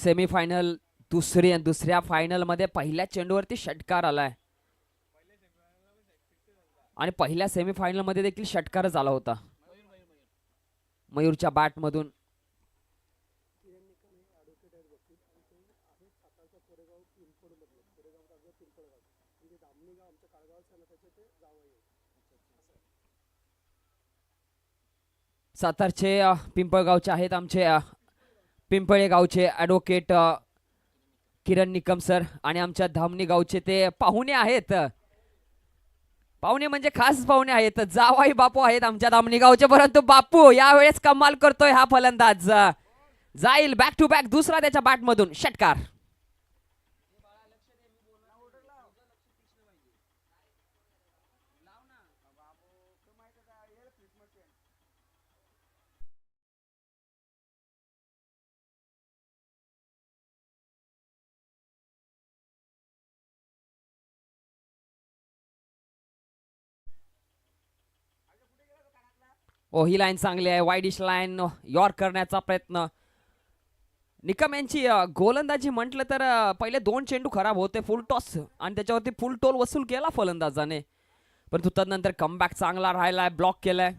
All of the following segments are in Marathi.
सेमीफायनल दुसऱ्या फायनल मध्ये पहिल्या चेंडूवरती षटकार आलाय आणि पहिल्या सेमीफायनल मध्ये देखील षटकारच आला होता मयूरच्या बॅट मधून. सातारचे पिंपळगावचे आहेत आमचे पिंपळे गावचे ॲडव्होकेट किरण निकम सर आणि आमच्या धामणी गावचे ते पाहुणे आहेत. पाहुणे म्हणजे खास पाहुणे आहेत, जावाई बापू आहेत आमच्या धामणी गावचे. परंतु बापू यावेळेस कमाल करतोय हा फलंदाज. जाईल बॅक टू बॅक दुसरा त्याच्या बॅट मधून षटकार. ही लाईन चांगली आहे. वाईडिश लाईन यॉर्क करण्याचा प्रयत्न. निकम यांची गोलंदाजी म्हटलं तर पहिले 2 चेंडू खराब होते फुल टॉस आणि त्याच्यावरती फुल टोल वसूल केला फलंदाजाने, परंतु तदनंतर कमबॅक चांगला राहिलाय. ब्लॉक केलाय.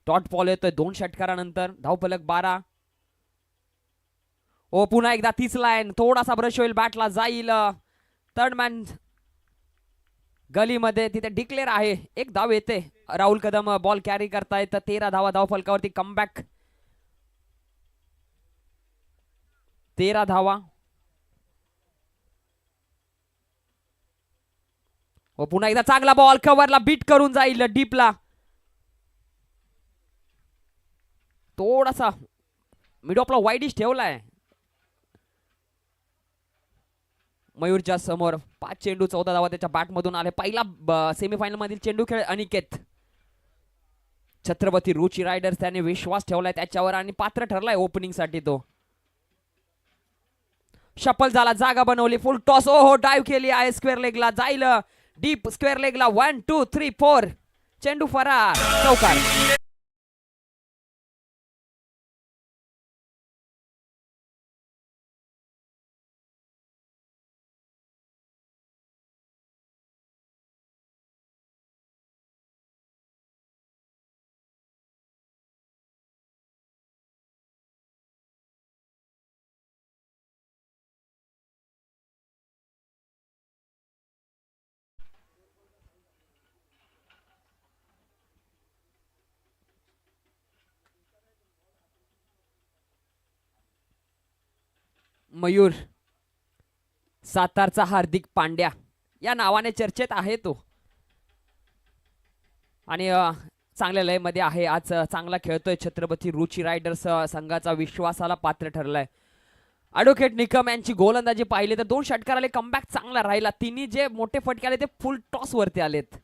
डॉट बॉल येतोय 2 षटकारानंतर. धावफलक 12. पुन्हा एकदा तीच लाईन. थोडासा ब्रश होईल बॅटला, जाईल थर्ड मॅन गलीमध्ये. तिथे डिक्लेअर आहे. 1 धाव येते. राहुल कदम बॉल कॅरी करतायत. 13 धावा धावफलकावरती. कमबॅक 13 धावा. पुन्हा एकदा चांगला बॉल कव्हरला बीट करून जाईल डीपला. थोडासा मिड ऑफला वाईडिश ठेवलाय मयूरच्या समोर. 5 चेंडू 14 धावा त्याच्या बॅट मधून आले. पहिला सेमीफायनल मधील चेंडू खेळ अनिकेत. छत्रपती रुची रायडर्स त्याने विश्वास ठेवलाय त्याच्यावर आणि पात्र ठरलाय ओपनिंग साठी. तो शफल झाला, जागा बनवली, फुल टॉस. डाईव्ह केली आहे स्क्वेअर लेगला. जाईल डीप स्क्वेअर लेगला. 1 2 3 4 चेंडू फरार. चौकार. मयूर सातारचा हार्दिक पांड्या या नावाने चर्चेत आहे तो आणि चांगल्या लयमध्ये आहे. आज चांगला खेळतोय. छत्रपती रुची रायडर्स संघाचा विश्वासाला पात्र ठरलाय. ॲडव्होकेट निकम यांची गोलंदाजी पाहिली तर 2 षटकार आले. कमबॅक चांगला राहिला. तिन्ही जे मोठे फटके आले ते फुल टॉस वरती आलेत.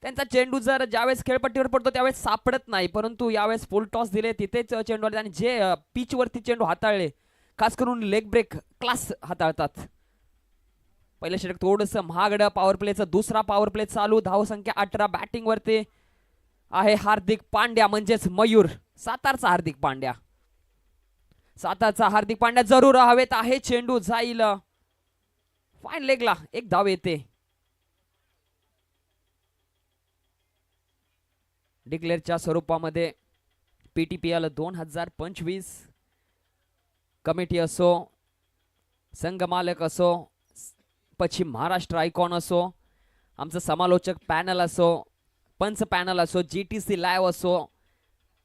त्यांचा चेंडू जर ज्यावेळेस खेळपट्टीवर पडतो त्यावेळेस सापडत नाही, परंतु यावेळेस फुल टॉस दिले तिथेच चेंडू आले आणि जे पिच वरती चेंडू हाताळले खास करून लेग ब्रेक क्लास हाताळतात. पहिलं षटक थोडंसं महागडं. पॉवर प्लेचं दुसरा पॉवर प्ले चालू. धाव संख्या 18. बॅटिंग वरती आहे हार्दिक पांड्या म्हणजेच मयूर. सातारचा हार्दिक पांड्या. सातारचा हार्दिक पांड्या जरूर हवेत आहे. चेंडू जाईल फाईन लेगला. 1 धाव येते. डिक्लेअरच्या स्वरूपामध्ये PTPL 2025 कमिटी असो, संघ मालक असो, पश्चिम महाराष्ट्र आयकॉन असो, आमचं समालोचक पॅनल असो, पंच पॅनल असो, GTC लाईव्ह असो,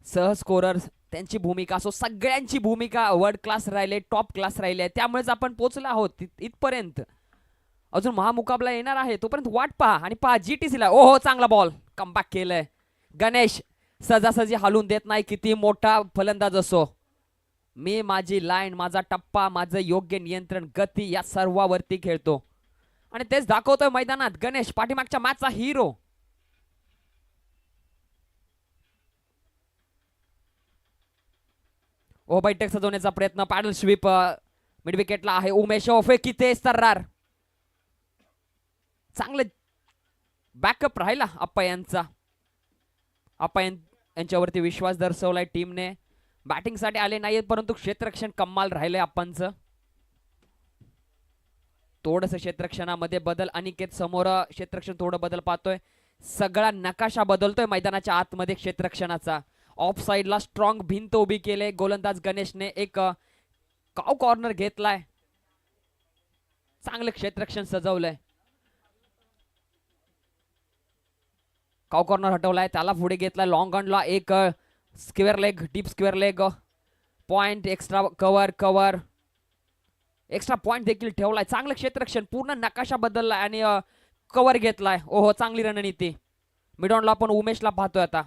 सहस्कोरर त्यांची भूमिका असो, सगळ्यांची भूमिका वर्ल्ड क्लास राहिले, टॉप क्लास राहिले. त्यामुळेच आपण पोहोचलो आहोत इथपर्यंत. अजून महामुकाबला येणार आहे, तोपर्यंत वाट पहा आणि पहा GTC ला. चांगला बॉल कमबॅक केलंय. गणेश सहजासहजी हलून देत नाही किती मोठा फलंदाज असो. मी माझी लाईन, माझा टप्पा, माझं योग्य नियंत्रण, गती या सर्वावरती खेळतो आणि तेच दाखवतोय मैदानात गणेश. पाठीमागच्या मॅचचा हिरो. बैठक सजवण्याचा प्रयत्न. पॅडल स्वीप मिड विकेटला आहे उमेश. फेकी तेज तर्रार. चांगलं बॅकअप राहिला अप्पा यांचा. अप्पा यांच्यावरती विश्वास दर्शवलाय टीमने. बॅटिंग साठी आले नाहीत, परंतु क्षेत्ररक्षण कमाल राहिले आपणचं. थोडस क्षेत्ररक्षणामध्ये बदल. अनिकेत समोर क्षेत्ररक्षण थोडं बदल पाहतोय. सगळा नकाशा बदलतोय मैदानाच्या आतमध्ये क्षेत्ररक्षणाचा. ऑफ साइडला स्ट्रॉंग भिंत उभी केले गोलंदाज गणेशने. एक काव कॉर्नर घेतलाय. चांगलं क्षेत्ररक्षण सजवलंय. काव कॉर्नर हटवलाय, त्याला पुढे घेतलाय. लॉंग ऑनला एक square leg, deep square leg point. Extra cover extra point देखील ठेवलाय. चांगलं क्षेत्ररक्षण, पूर्ण नकाशा बदललाय आणि कव्हर घेतलाय. ओहो, चांगली रणनीती. मिडॉनला पण उमेशला पाहतोय आता.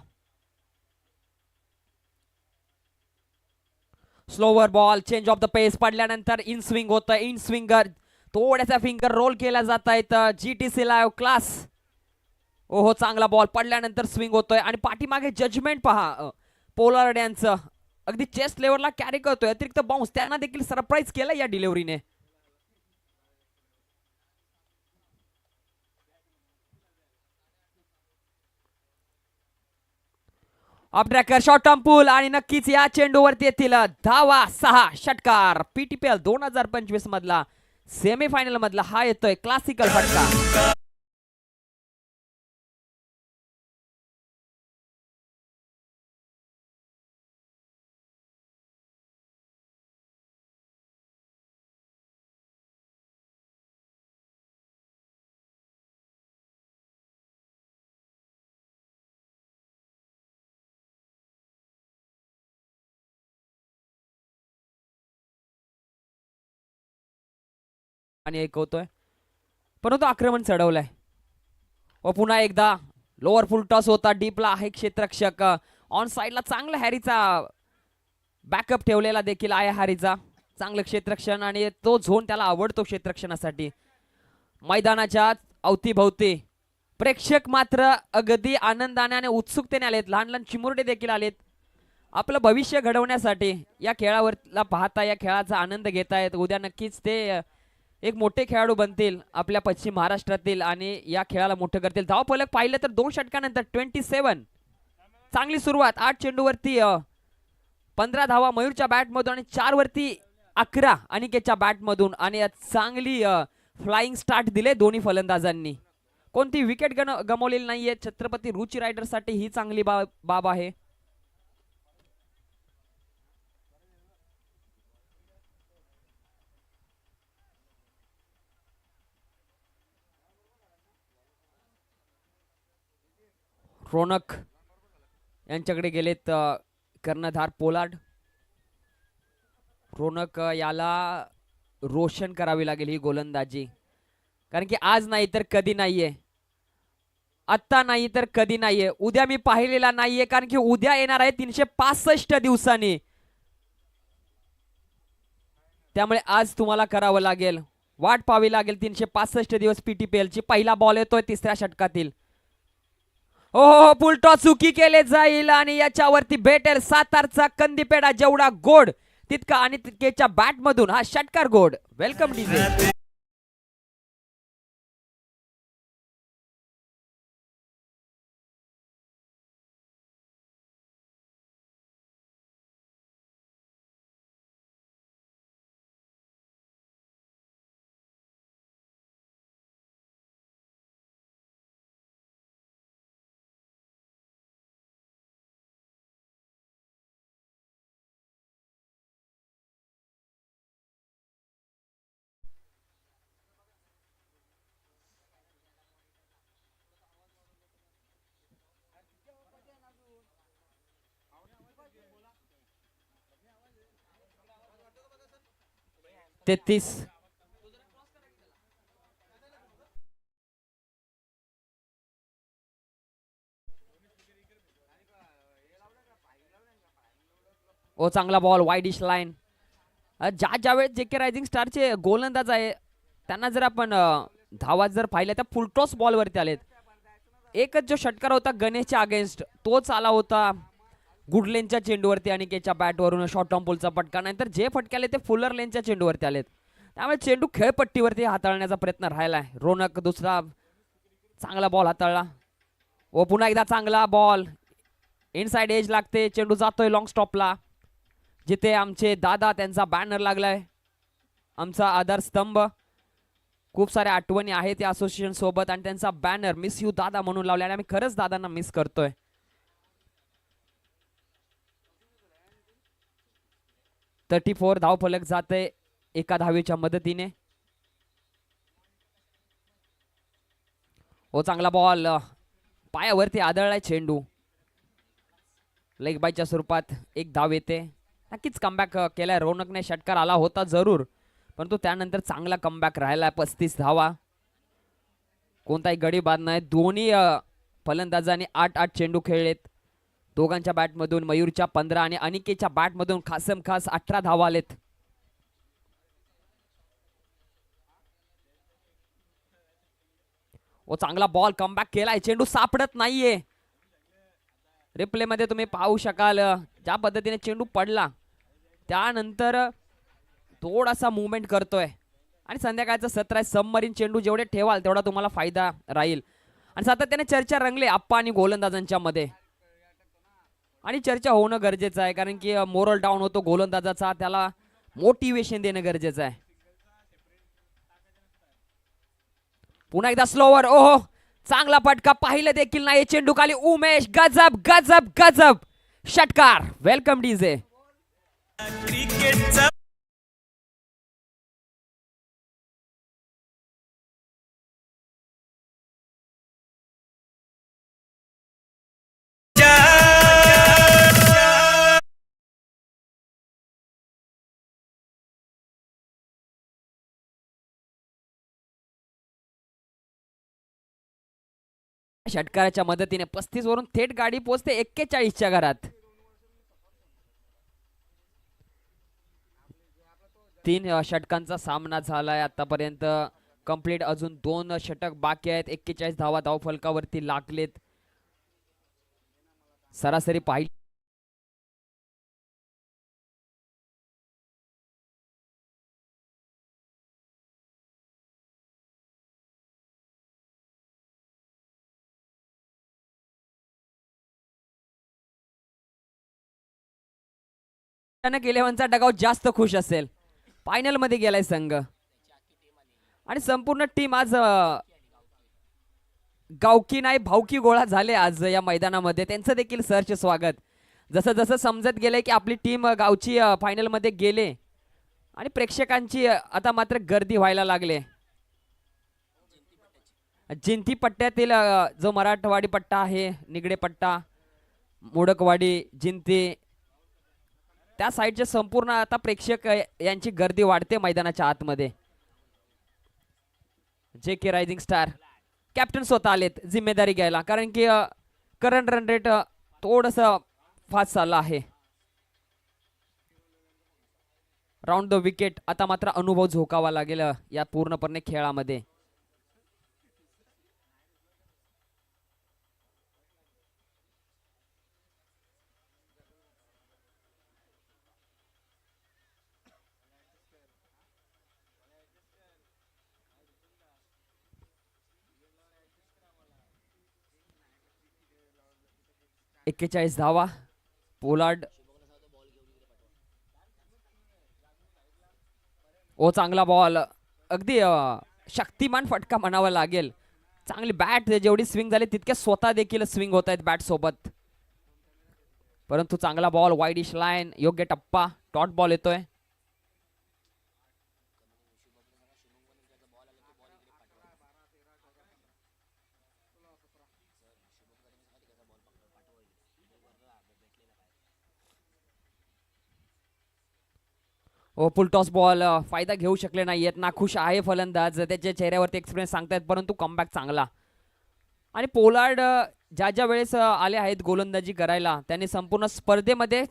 Slower ball, change of the pace पडल्यानंतर इन स्विंग होतं. इन स्विंगर थोड्याचा फिंगर रोल केला जात आहेत. GTC live class. ओहो, चांगला बॉल पडल्यानंतर स्विंग होतोय आणि पाठीमागे जजमेंट पहा पोलार्ड यांचं. अगदी चेस्ट लेवलला कॅरी करतोय. अतिरिक्त बाउन्स, त्यांना देखील सरप्राईज केलं या डिलिव्हरीने. ऑफ ट्रॅकर, शॉर्ट टर्म पूल आणि नक्कीच या चेंडूवरती येथील धावा 6 षटकार. PTPL 2025 मधला सेमीफायनल मधला हा येतोय क्लासिकल फटका. आणि एक होतोय, परंतु आक्रमण चढवलंय. व पुन्हा एकदा लोअर फुल टॉस होता. डीपला आहे क्षेत्ररक्षक. ऑन साइडला चांगला हॅरीचा बॅकअप ठेवलेला देखील आहे. हॅरीचा चांगलं क्षेत्ररक्षण आणि तो झोन त्याला आवडतो क्षेत्ररक्षणासाठी. मैदानाच्या अवतीभवती प्रेक्षक मात्र अगदी आनंदाने आणि उत्सुकतेने आलेत. लहान लहान चिमुरडे देखील आलेत आपलं भविष्य घडवण्यासाठी. या खेळावरला पाहता, या खेळाचा आनंद घेतायत. उद्या नक्कीच ते एक मोठे खेळाडू बनतील आपल्या पश्चिम महाराष्ट्रातील आणि या खेळाला मोठं करतील. धावफलक पाहिलं तर 2 षटकानंतर 27. चांगली सुरुवात. 8 चेंडूवरती 15 धावा मयूरच्या बॅटमधून आणि 4 वरती 11 अनिकेतच्या बॅटमधून. आणि चांगली फ्लाइंग स्टार्ट दिले दोन्ही फलंदाजांनी. कोणती विकेट गमावलेली नाहीये. छत्रपती रुची रायडरसाठी ही चांगली बाब आहे. रोनक यांच्याकडे गेलेत कर्णधार पोलार्ड. रोनक याला रोशन करावी लागेल ही गोलंदाजी, कारण की आज नाही तर कधी नाहीये. आत्ता नाही तर कधी नाहीये. उद्या मी पाहिलेला नाहीये, कारण की उद्या येणार आहे 365 दिवसांनी. त्यामुळे आज तुम्हाला करावं लागेल, वाट पाहावी लागेल 365 दिवस PTPL ची. पहिला बॉल येतोय 3ऱ्या षटकातील. हो, पुलटॉस चुकी केले जाईल आणि याच्यावरती भेटेल सातारचा कंदीपेडा. जेवढा गोड तितका आणि तितकेच्या बॅट मधून हा षटकार गोड. Welcome DJ. तेहतीस. ओ, चांगला बॉल वाईडिश लाईन. ज्या वेळेस JK रायझिंग स्टारचे गोलंदाज आहे त्यांना जर आपण धावा जर पाहिल्या तर फुलटॉस बॉल वरती आलेत. एकच जो षटकार होता गणेशच्या अगेन्स्ट तोच आला होता गुडलेनच्या चेंडूवरती आणि केच्या बॅटवरून शॉर्ट टर्म पुलचा फटका. नंतर जे फटके आले ते फुलर लेनच्या चेंडूवरती आलेत. त्यामुळे चेंडू खेळपट्टीवरती हाताळण्याचा प्रयत्न राहिलाय. रोनक दुसरा चांगला बॉल हाताळला. व पुन्हा एकदा चांगला बॉल. इनसाइड एज लागते. चेंडू जातोय लॉंग स्टॉपला. जिथे आमचे दादा त्यांचा बॅनर लागलाय, आमचा आधारस्तंभ. खूप साऱ्या आठवणी आहेत या असोसिएशन सोबत आणि त्यांचा बॅनर मिस यू दादा म्हणून लावला आणि आम्ही खरंच दादांना मिस करतोय. 34 धावफलक जाते एका धावेच्या मदतीने. ओ चांगला बॉल, पायावरती आदळलाय चेंडू. लेग बायच्या स्वरूपात एक धाव येते. नक्कीच कमबॅक केलाय रौनकने. षटकार आला होता जरूर, परंतु त्यानंतर चांगला कमबॅक राहिला. 35 धावा, कोणताही गडी बाद नाही. दोन्ही फलंदाजांनी 8-8 चेंडू खेळलेत. दोघांच्या बॅटमधून मयूरच्या 15 आणि अनिकेतच्या बॅटमधून खासम खास 18 धावा आलेत. ओ चांगला बॉल, कमबॅक केलाय. चेंडू सापडत नाहीये. रिप्ले मध्ये तुम्ही पाहू शकाल ज्या पद्धतीने चेंडू पडला त्यानंतर थोडासा मुवमेंट करतोय. आणि संध्याकाळचं सत्र आहे, सबमरीन चेंडू जेवढे ठेवाल तेवढा तुम्हाला फायदा राहील. आणि सातत्याने चर्चा रंगले आप्पा आणि गोलंदाजांच्या मध्ये, आणि चर्चा होणं गरजेचं आहे कारण की मोरल डाऊन होतो गोलंदाजाचा, त्याला मोटिवेशन देणं गरजेचं आहे. पुन्हा एकदा स्लोवर. ओहो चांगला फटका, पाहिलं देखील नाही चेंडू खाली. उमेश गजब गजब गजब षटकार. Welcome DJ. षटकाराच्या मदतीने 35 वरून थेट गाडी पोहोचते 41च्या घरात. 3 षटकांचा सामना झालाय आतापर्यंत कंप्लीट. अजून 2 षटक बाकी आहेत. 41 धावा धाव फलकावरती लागलेत. सरासरी पाहिली इलेव्हनचा डगाव जास्त खुश असेल. फायनल मध्ये गेलाय संघ आणि संपूर्ण टीम आज गावकी नाही भावकी गोळा झाले आज या मैदानामध्ये. त्यांचं देखील सरचे स्वागत. जसं जसं समजत गेलंय की आपली टीम गावची फायनल मध्ये गेले आणि प्रेक्षकांची आता मात्र गर्दी व्हायला लागले. जिंती पट्ट्यातील जो मराठवाडी पट्टा आहे, निगडे पट्टा, मोडकवाडी, जिंती, त्या साईडचे संपूर्ण आता प्रेक्षक यांची गर्दी वाढते मैदानाच्या आतमध्ये. जे के रायझिंग स्टार कॅप्टन स्वतः आलेत जिम्मेदारी घ्यायला कारण की करंट रन रेट थोडस फास्ट चाललं आहे. राऊंड द विकेट आता मात्र अनुभव झोकावा लागेल या पूर्णपणे खेळामध्ये. एक्केचाळीस धावा. पोलार्ड. ओ चांगला बॉल, अगदी शक्तिमान फटका म्हणावा लागेल. चांगली बॅट जेवढी स्विंग झाली तितक्या स्वतः देखील स्विंग होत आहेत बॅट सोबत. परंतु चांगला बॉल, वाईडिश लाईन, योग्य टप्पा, डॉट बॉल येतोय. ओ फुलटॉस बॉल, फायदा घेऊ शकले नाहीयेत. नाखुश आहे फलंदाज, त्याच्या चेहऱ्यावरती एक्सपिरियन्स सांगतायत, परंतु कमबॅक चांगला. आणि पोलार्ड ज्या ज्या वेळेस आले आहेत गोलंदाजी करायला त्यांनी संपूर्ण स्पर्धेमध्ये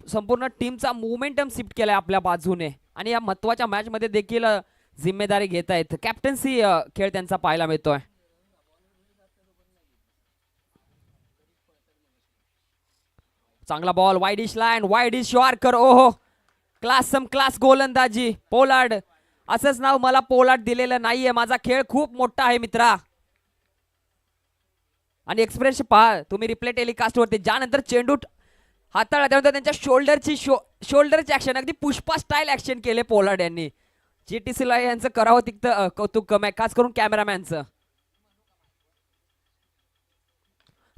संपूर्ण टीमचा मोमेंटम शिफ्ट केलाय आपल्या बाजूने आणि या महत्त्वाच्या मॅच मध्ये देखील जिम्मेदारी घेत आहेत. कॅप्टन्सी खेळ त्यांचा पाहायला मिळतोय. चांगला ball, widish line, widish yorker. ओहो क्लास गोलंदाजी पोलार्ड. असंच नाव मला पोलार्ड दिलेलं नाहीये. माझा खेळ खूप मोठा आहे मित्रा. आणि एक्सप्रेस पहा तुम्ही रिप्ले टेलिकास्ट वरती, ज्यानंतर चेंडू हाताळा त्यानंतर त्यांच्या शोल्डरची ऍक्शन अगदी पुष्पा स्टाईल ऍक्शन केले पोलार्ड यांनी. GTC ला यांचं करावं तिथं कौतुक कमी, खास करून कॅमेरामॅनचं.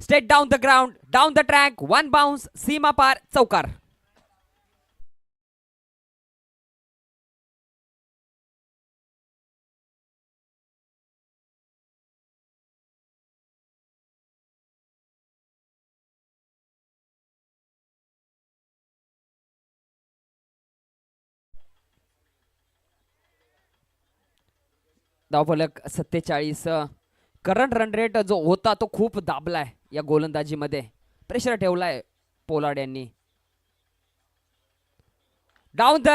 Straight down the ground, down the track, one bounce, सीमा पार, चौकार. धावफलक 47. करंट रन रेट जो होता तो खूप दाबलाय या गोलंदाजीमध्ये, प्रेशर ठेवलाय पोलार्ड यांनी. डाऊन द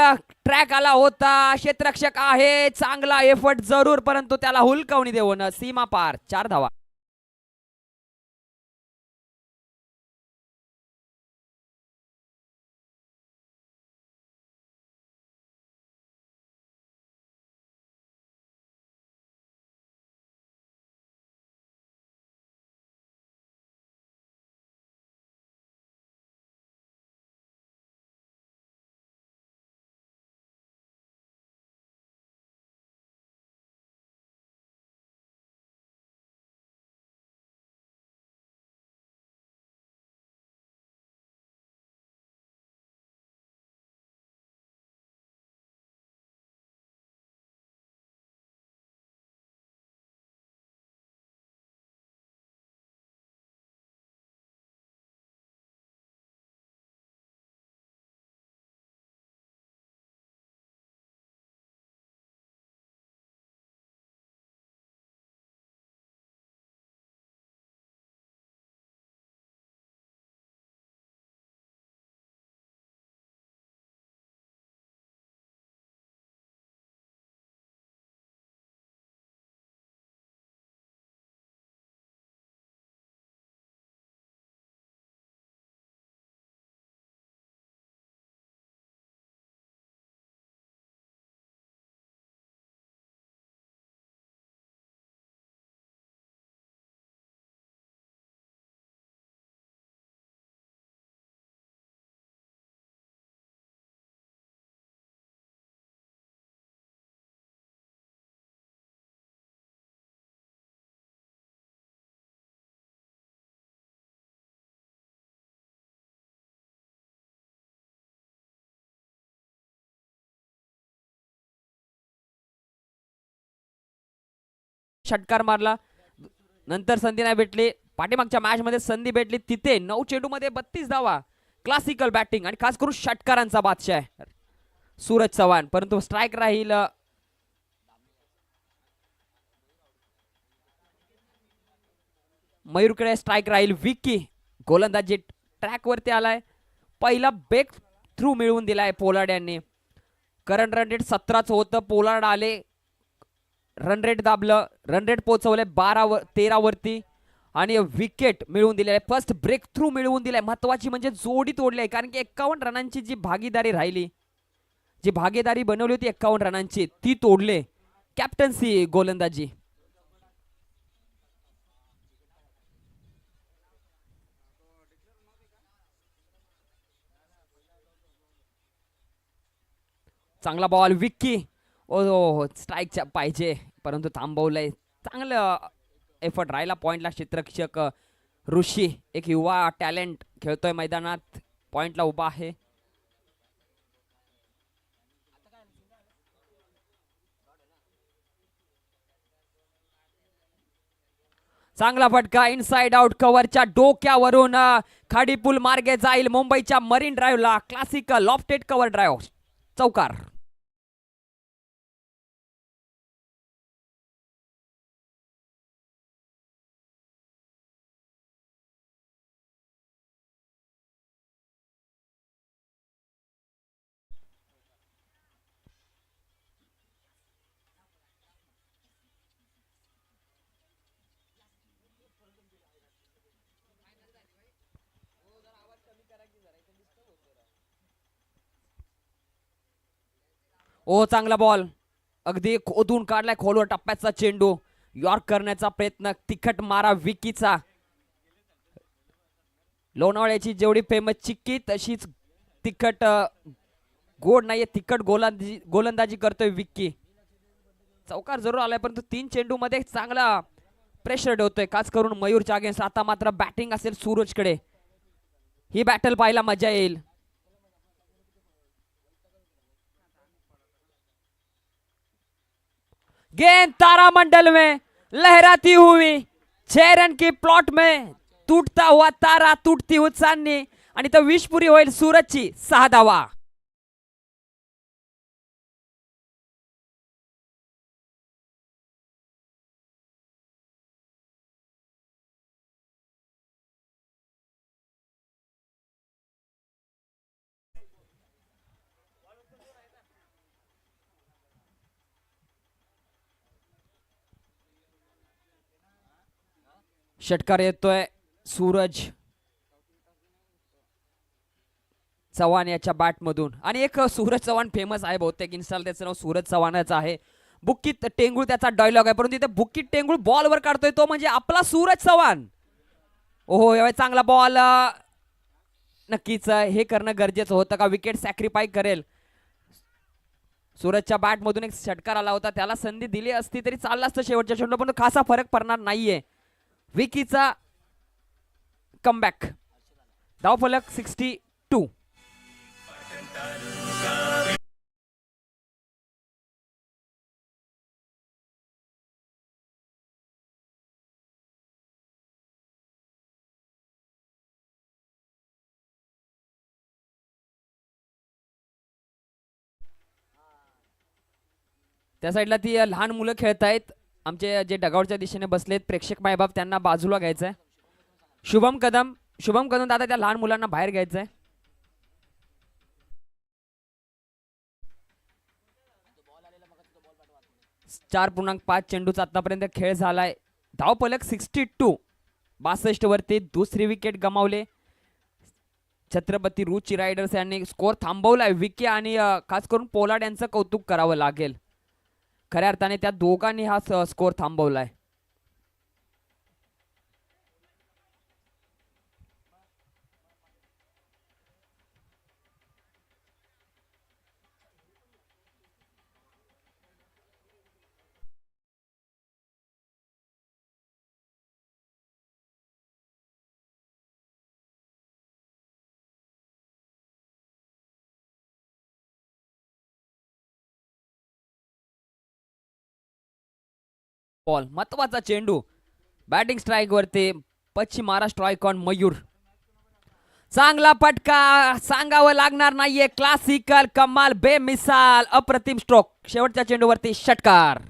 ट्रॅक आला होता, क्षेत्ररक्षक आहे, चांगला एफर्ट जरूर, परंतु त्याला हुलकावणी देऊन सीमा पार, 4 धावा. षटकार मारला, नंतर संधी नाही भेटली. पाठीमागच्या मॅच मध्ये संधी भेटली, तिथे 9 चेंडूमध्ये 32 धावा. क्लासिकल बॅटिंग आणि खास करून षटकारांचा बादशाह आहे सूरज चव्हाण, परंतु स्ट्राईक राहील मयूरकडे. स्ट्राईक राहील विकी. गोलंदाजी ट्रॅक वरती आलाय, पहिला ब्रेक थ्रू मिळवून दिलाय पोलार्ड यांनी. करंट रन रेट 17च होतं, पोलार्ड आले, रन रेट दाबलं, रन रेट पोहोचवले 13 वरती आणि विकेट मिळवून दिले. फर्स्ट ब्रेक थ्रू मिळवून दिलाय. महत्वाची म्हणजे जोडी तोडली आहे, कारण की 51 रनांची जी भागीदारी राहिली, जी भागीदारी बनवली होती 51 रनांची, ती तोडले. कॅप्टन्सी गोलंदाजी. चांगला बॉल विक्की. ओ स्ट्राईकच्या पाहिजे, परंतु थांबवलंय. चांगलं एफर्ट राहिला पॉइंटला. क्षेत्ररक्षक ऋषी, एक युवा टॅलेंट खेळतोय मैदानात, पॉइंटला उभा आहे. चांगला फटका इनसाइड आउट, कव्हरच्या डोक्यावरून खाडीपूल मार्गे जाईल मुंबईच्या marine drive. Classical lofted cover drive, चौकार. ओ चांगला बॉल, अगदी खोदून काढलाय खोलवर टप्प्याचा चेंडू. यॉर्क करण्याचा प्रयत्न, तिखट मारा विकीचा. लोणावळ्याची जेवढी फेमस चिक्की तशीच तिखट गोड नाहीये, तिखट गोलंदाजी करतोय विक्की. चौकार जरूर आलाय परंतु 3 चेंडू मध्ये चांगला प्रेशर ठेवतोय, खास करून मयूरच्या अगेन्स्ट. आता मात्र बॅटिंग असेल सूरजकडे. ही बॅटल पाहायला मजा येईल. गेंद तारामंडल में लहराती हुई 6 रन की प्लॉट में तुटता हुआ तारा, तुटती हुई चांदणी, आणि तर विष पुरी होईल सूरजची. 6 धावा. षटकार येतोय सूरज चव्हाण याच्या बॅट मधून. आणि एक सूरज चव्हाण फेमस आहे, बहुतेक इन्स्टाला त्याचं नाव सूरज चव्हाणच आहे. बुक्कीत टेंगुळ त्याचा डायलॉग आहे, परंतु इथे बुक्कीत टेंगुळ बॉलवर काढतोय तो म्हणजे आपला सूरज चव्हाण. ओहो, यावेळी चांगला बॉल. नक्कीच हे करणं गरजेचं होतं का विकेट सॅक्रिफाय करेल. सूरजच्या बॅट मधून एक षटकार आला होता, त्याला संधी दिली असती तरी चाललं असतं शेवटच्या चेंडू, पण खासा फरक पडणार नाहीये. विकीचा कमबॅक. धावफलक 62. त्या साईडला ती लहान मुलं खेळत आहेत. आमचे जे डगावरच्या दिशेने बसलेत प्रेक्षक मायबाप, त्यांना बाजूला घ्यायचंय. शुभम कदम दादा त्या लहान मुलांना बाहेर घ्यायचंय. चार 4.5 चेंडूचा आतापर्यंत खेळ झालाय. धावफलक 62. 62 वरती दुसरी विकेट गमावले. छत्रपती रुची रायडर्स यांनी स्कोर थांबवलाय. विकी आणि खास करून पोलार्ड यांचं कौतुक करावं लागेल. खऱ्या अर्थाने त्या दोघांनी हा स्कोर थांबवलाय. बॉल महत्वाचा चेंडू. बॅटिंग स्ट्राईक वरती पश्चिम महाराष्ट्र आयकॉन मयूर. चांगला पटका, सांगावं लागणार नाहीये. क्लासिकल, कमाल, बेमिसाल, अप्रतिम स्ट्रोक. शेवटच्या चेंडूवरती षटकार.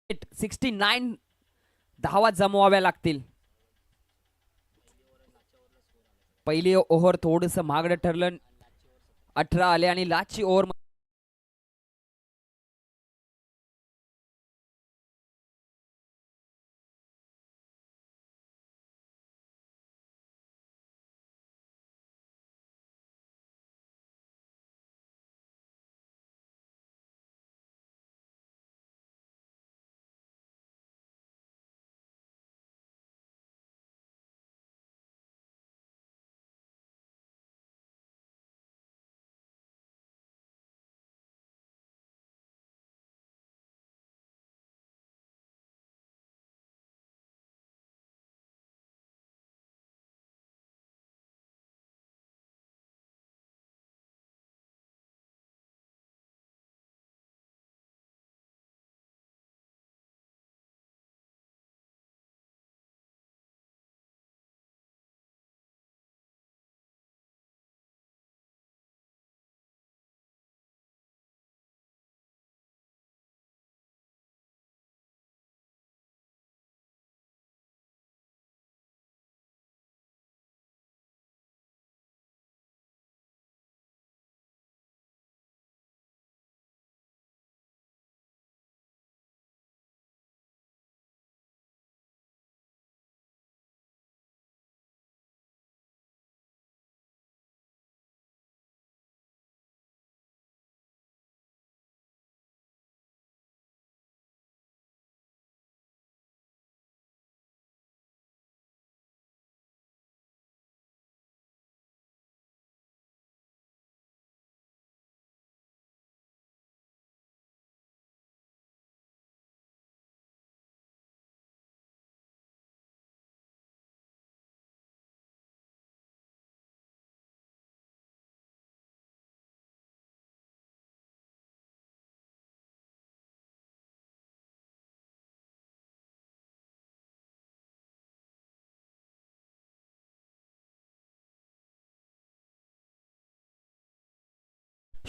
Hit 69 धावा जमवाव्या लागतील. पहिली ओव्हर थोडस महागडं ठरलं. 18 आले आणि लास्टची ओव्हर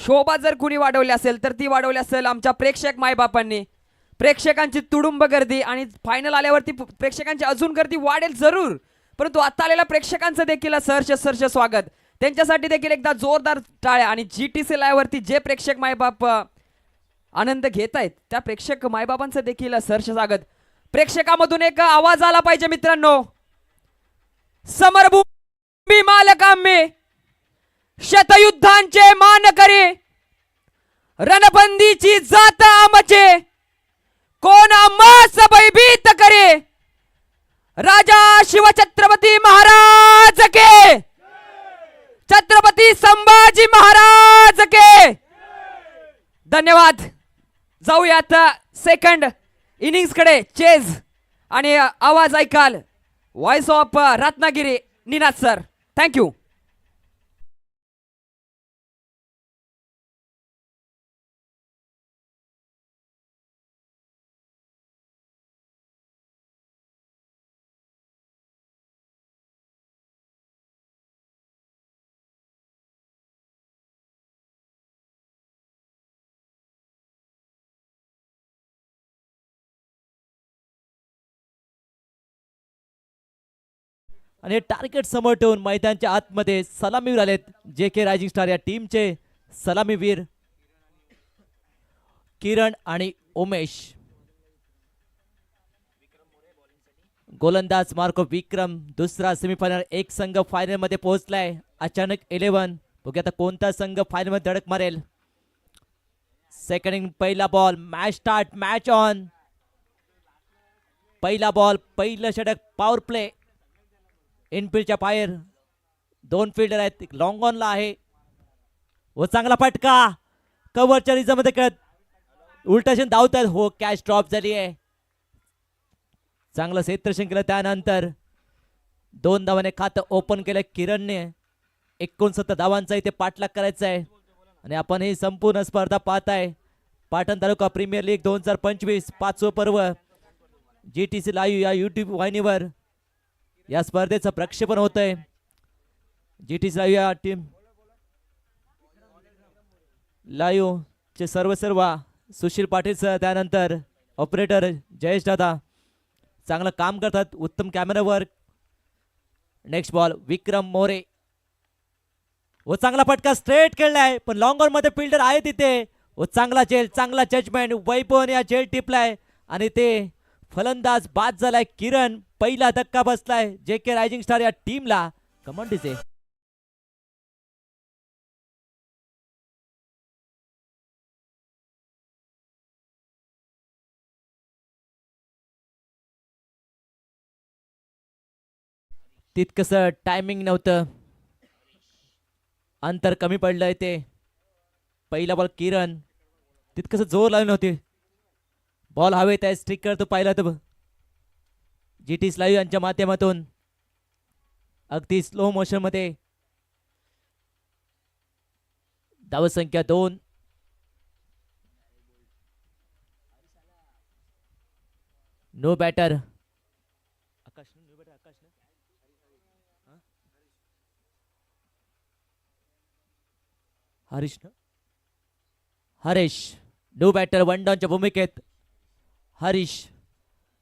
शोभा जर कुणी वाढवली असेल तर ती वाढवली असेल आमच्या प्रेक्षक मायबापांनी. प्रेक्षकांची तुडुंब गर्दी आणि फायनल आल्यावरती प्रेक्षकांची अजून गर्दी वाढेल जरूर, परंतु आता आलेल्या प्रेक्षकांचं देखील सहर्ष स्वागत. त्यांच्यासाठी देखील एकदा जोरदार टाळ्या. आणि GTC लाईव्ह वरती जे प्रेक्षक मायबाप आनंद घेत आहेत त्या प्रेक्षक मायबापांचं देखील सहर्ष स्वागत. प्रेक्षकामधून एक आवाज आला पाहिजे मित्रांनो. समरभूमी मालकांमी शतयुद्धांचे मान करे, रणबंदीची जात आमचे, कोण आम्हास भयभीत करे, राजा शिवछत्रपती महाराज के, छत्रपती संभाजी महाराज के. धन्यवाद. जाऊयात सेकंड इनिंग्स कडे. चेज आणि आवाज ऐकाल voice of Ratnagiri Ninad sir. Thank you. आणि टार्गेट समोर ठेवून मैदानाच्या आतमध्ये सलामीवीर आलेत. JK रायझिंग स्टार या टीमचे सलामीवीर किरण आणि उमेश. गोलंदाज मार्को विक्रम. दुसरा सेमीफायनल. एक संघ फायनल मध्ये पोहोचलाय. अचानक 11. बघूया आता कोणता संघ फायनल मध्ये धडक मारेल. सेकंड इनिंग पहिला ball. Match start. Match on. पहिला बॉल. पहिलं षटक. Power play. इनफिल्डच्या बाहेर 2 फिल्डर आहेत. लॉंग ऑनला आहे व चांगला फटका. कव्हरच्या रिझमध्ये खेळत उलटाशन धावतात. हो, कॅच ड्रॉप झाली आहे. चांगलं क्षेत्ररक्षण केलं. त्यानंतर 2 धावाने खातं ओपन केलं किरणने. 69 धावांचा इथे पाठलाग करायचा आहे. आणि आपण ही संपूर्ण स्पर्धा पाहताय. पाटण तालुका प्रीमियर लीग 2025 5वं पर्व GTC लाईव्ह या YouTube वाहिनीवर या स्पर्धेचं प्रक्षेपण होतंय. GTC लाईव्ह या टीम लाईव्ह चे सर्व सुशील पाटील सर, त्यानंतर ऑपरेटर जयेश दादा चांगलं काम करतात. उत्तम camera work. Next ball. Vikram More व चांगला फटका. स्ट्रेट खेळलाय पण लॉंग ऑन मध्ये फिल्डर आहे तिथे. व चांगला झेल. चांगला जजमेंट. वैभव या झेल टिपलाय आणि ते फलंदाज बाद झालाय. किरण. पहिला धक्का बसलाय JK रायझिंग स्टार या टीमला. कमांडीचे तितकंसं टायमिंग नव्हतं. अंतर कमी पडलंय ते. पहिला बॉल किरण. तितकंसं जोर लावली नव्हती. बॉल हवेत आहे. स्ट्रिकर तो पाहिला तर GTC लाईव्ह यांच्या माध्यमातून अगदी स्लो मोशन मध्ये. धावसंख्या 2. No batter. Harish no batter. 1 डाऊनच्या भूमिकेत हरीश.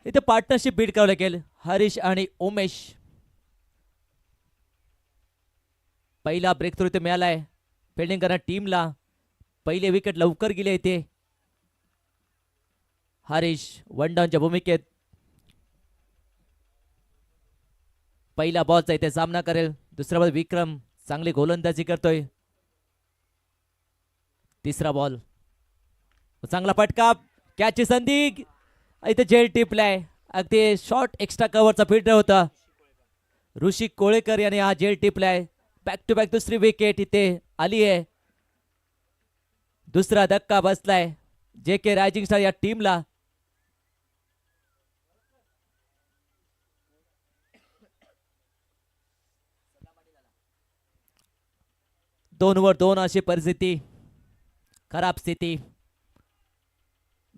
इथे पार्टनरशिप बीट करावं लागेल. हरीश आणि उमेश. पहिला ब्रेक थ्रू इथे मिळालाय फिल्डिंग करणाऱ्या टीमला. पहिले विकेट लवकर गेले इथे. हरीश 1 डाऊनच्या भूमिकेत. पहिला बॉलचा इथे सामना करेल. दुसरा बॉल. विक्रम चांगली गोलंदाजी करतोय. तिसरा बॉल. चांगला फटका. कॅचची संधी. इथे झेल टिपलाय. अगदी शॉर्ट एक्स्ट्रा कव्हरचा फिल्डर होता. ऋषी कोळेकर यांनी हा झेल टिपलाय. बॅक टू बॅक दुसरी विकेट इथे आली आहे. दुसरा धक्का बसलाय JK रायझिंग स्टार या टीमला. दोन वर 2 अशी परिस्थिती. खराब स्थिती.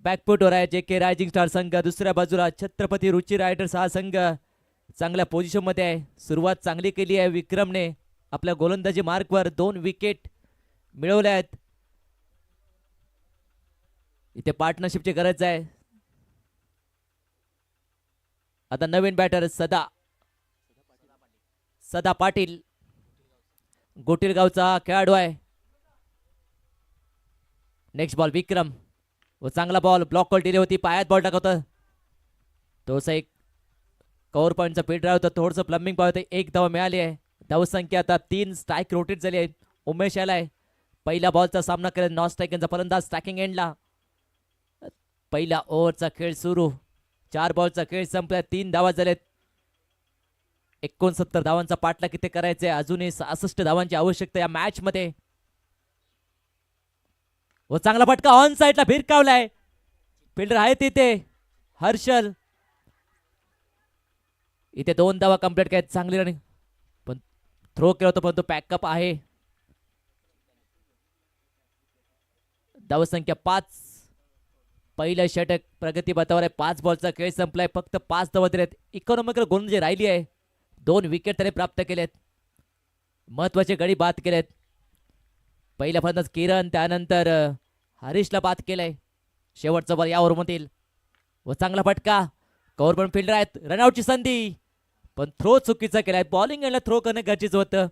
बॅकफुटवर आहे JK रायझिंग स्टार संघ. दुसऱ्या बाजूला छत्रपती रुची रायडर्स हा संघ चांगल्या पोझिशन मध्ये आहे. सुरुवात चांगली केली आहे विक्रमने. आपल्या गोलंदाजी मार्कवर 2 विकेट मिळवल्या आहेत. इथे पार्टनरशिपची गरज आहे. आता नवीन बॅटर सदा पाटील गोटीलगावचा खेळाडू आहे. नेक्स्ट बॉल विक्रम व चांगला बॉल ब्लॉक कॉल दिली होती, पायात बॉल टाकवतं. थोडंसं एक कव्हर पॉईंटचा फील्ड होता, थोडंसं प्लंबिंग पाहते. एक धाव मिळाली आहे. धावसंख्या आता 3 स्ट्राईक रोटेट झाली आहे. उमेश आलाय पहिल्या बॉलचा सामना करत. नॉन स्ट्राईक यांचा फलंदाज स्ट्रायकिंग एंडला. पहिल्या ओव्हरचा खेळ सुरू. 4 बॉलचा खेळ संपला. 3 धावा झालेत. 69 धावांचा पाठलाग किती करायचा आहे. अजूनही 66 धावांची आवश्यकता या मॅच मध्ये. व चांगला फटका ऑन साइडला भिरकावलाय. फिल्डर आहे तिथे हर्षल. इथे 2 धावा कंप्लीट केल्यात. चांगली रनिंग पण थ्रो केला होता पण तो पॅकअप आहे. धावसंख्या 5. पहिलं षटक प्रगती पथावर आहे. 5 बॉलचा खेळ संपलाय. फक्त 5 धावा दिलेत. इकॉनॉमिकल गोल जे राहिली आहे. 2 विकेट त्याने प्राप्त केलेत. महत्वाचे गडी बाद केलेत. पहिल्या फलंदाज किरण, त्यानंतर हरीशला बाद केलंय. शेवटचा बॉल या ओव्हरमधील व चांगला फटका. कव्हर पण फिल्डर आहेत. रनआउटची संधी पण थ्रो चुकीचा केलाय. बॉलिंग याला थ्रो करणं गरजेचं होतं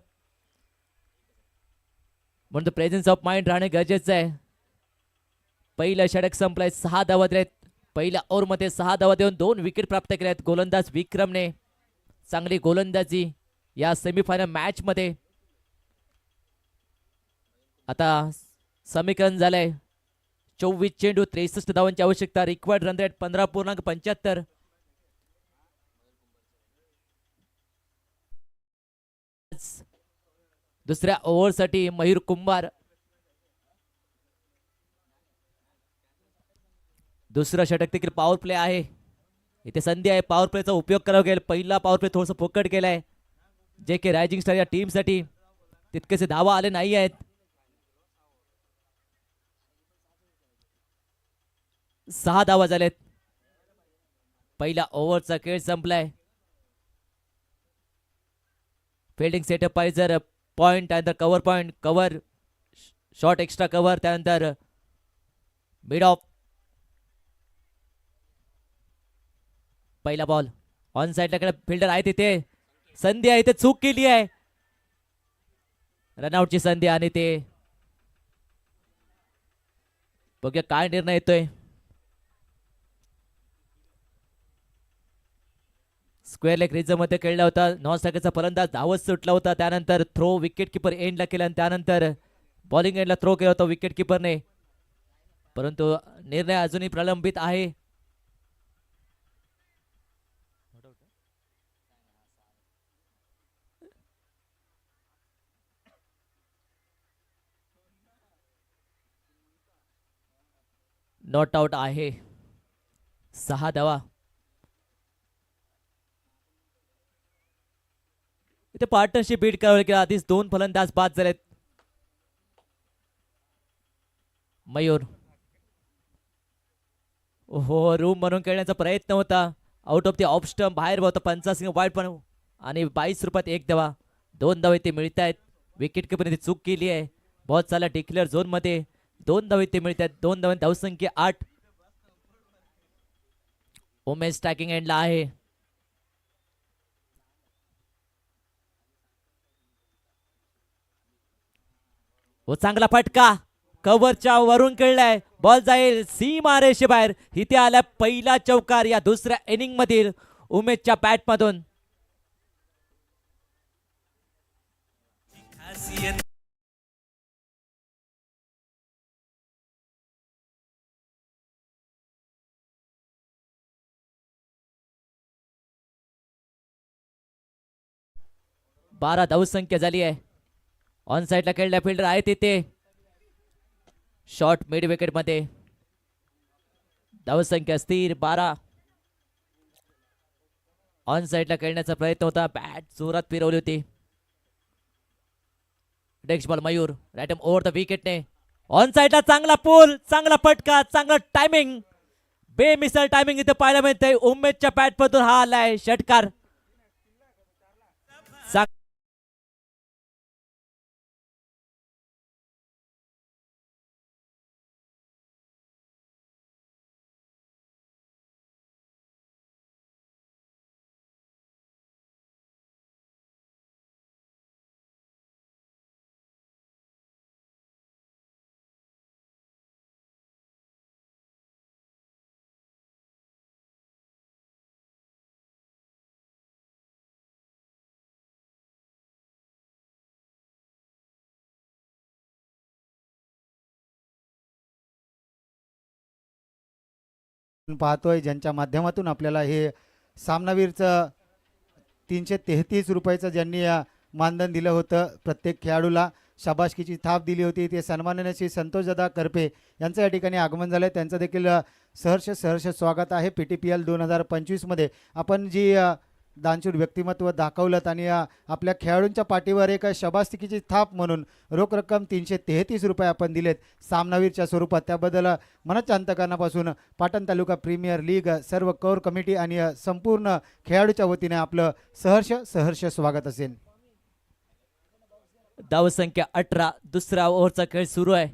म्हणून प्रेझेन्स ऑफ माइंड राहणे गरजेचं आहे. पहिलं षटक संपलंय. 6 धावा दिलेत. पहिल्या ओव्हरमध्ये 6 धावा देऊन 2 विकेट प्राप्त केल्यात. गोलंदाज विक्रमने चांगली गोलंदाजी या सेमीफायनल मॅच मध्ये. आता समीकरण झालंय 24 चेंडू 63 धावांची आवश्यकता. Required run rate 15.75. दुसऱ्या ओव्हरसाठी मयूर कुंभार. दुसरं षटक देखील पॉवर प्ले आहे. इथे संधी आहे पॉवर प्लेचा उपयोग करावा लागेल. पहिला पॉवर प्ले थोडंसं फोकट केलाय. जे की रायझिंग स्टार या टीमसाठी तितकेसे धावा आले नाही आहेत. 6 धावा झालेत. पहिला ओव्हरचा खेळ संपलाय. फिल्डिंग सेटअप पाहिजे जर पॉइंट, त्यानंतर कव्हर शॉर्ट एक्स्ट्रा कव्हर, त्यानंतर मिड ऑफ. पहिला बॉल ऑन साइडला फिल्डर आहे तिथे. संधी आहे इथे चूक केली आहे. रनआउटची संधी आणि ते बघूया काय निर्णय येतोय. स्क्वेअर लेग रिझम मध्ये खेळला होता. नॉन स्ट्रायकरचा फलंदाज धावत सुटला होता. त्यानंतर थ्रो विकेट किपर एंडला केला आणि त्यानंतर बॉलिंग एंडला थ्रो केला होता विकेट किपरने. परंतु निर्णय अजूनही प्रलंबित आहे. नॉट आउट आहे. 6 धावा. इथे पार्टनरशिप बीट करावी की आधीच 2 फलंदाज बाद झालेत. मयूर हो रूम म्हणून खेळण्याचा प्रयत्न होता. Out of the off stump बाहेर होता. 50 वाईट पण आणि 22 रुपयात 1 धावा. 2 धावे ते मिळत आहेत. विकेट किपरने चूक केली आहे. बॉल चालला डिक्लेअर झोन मध्ये. 2 धावे ते मिळत आहेत. 2 धावांची धावसंख्या 8. उमेश स्ट्रायकिंग एंडला आहे. व चांगला फटका कव्हरच्या वरून खेळलाय. बॉल जाईल सीमा रेषे बाहेर. इथे आला पहिला चौकार या दुसऱ्या इनिंग मधील उमेशच्या बॅट मधून. बारा धावसंख्या झाली आहे. ऑन साइडला खेळल्या फिल्डर आहे तिथे. शॉर्ट मिड विकेट मध्ये धावसंख्या स्थिर 12. ऑन साइडला खेळण्याचा प्रयत्न होता. बॅट जोरात फिरवली होती. नेक्स्ट बॉल मयूर रॅटम ओव्हर द विकेटने. ऑन साइडला चांगला पोल, चांगला फटका, चांगला टायमिंग, बेमिसाल टायमिंग इथे पाहायला मिळते. उमेशच्या बॅट मधून हा आलाय षटकार. पाहतोय ज्यांच्या माध्यमातून आपल्याला हे सामनावीरचं 333 रुपयाचं ज्यांनी मानधन दिलं होतं, प्रत्येक खेळाडूला शाबासकीची थाप दिली होती, ते सन्माननीय श्री संतोषदादा करपे यांचं या ठिकाणी आगमन झालं आहे. त्यांचं देखील सहर्ष स्वागत आहे. PTPL 2025 मध्ये आपण जी दानशूर व्यक्तिमत्व दाखवलं आणि आपल्या खेळाडूंच्या पाठीवर एक शाबासकीची थाप म्हणून रोख रक्कम 333 रुपये आपण दिलेत सामनावीरच्या स्वरूपात. त्याबद्दल मनाच्या अंतकरणापासून पाटण तालुका प्रीमियर लीग सर्व कोर कमिटी आणि संपूर्ण खेळाडूच्या वतीने आपलं सहर्ष स्वागत असेल. धावसंख्या 18, दुसरा ओव्हरचा खेळ सुरू आहे.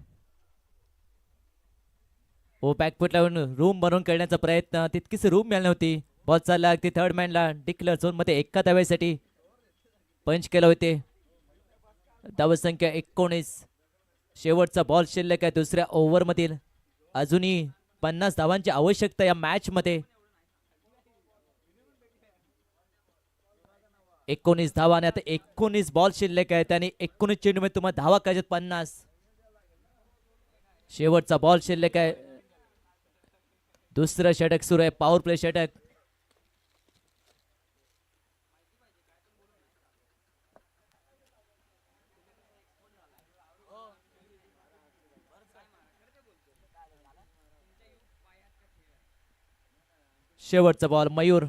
ओ बॅकफुट लावून रूम बनवून खेळण्याचा प्रयत्न, तितकीच रूम मिळाली होती. बॉल चालला अगदी थर्ड मॅनला डिक्लेअर झोन मध्ये एका धावेसाठी पंच केलं होते. धावसंख्या 19, शेवटचा बॉल शिल्लक आहे दुसऱ्या ओव्हर मधील. अजूनही 50 धावांची आवश्यकता या मॅच मध्ये. 19 धावा आणि आता 19 बॉल शिल्लक आहेत आणि 19 चेंडूमध्ये तुम्हाला धावा करायच्यात 50. शेवटचा बॉल शिल्लक आहे. दुसरं षटक सुरू आहे, पॉवर प्ले षटक. शेवटचा बॉल मयूर.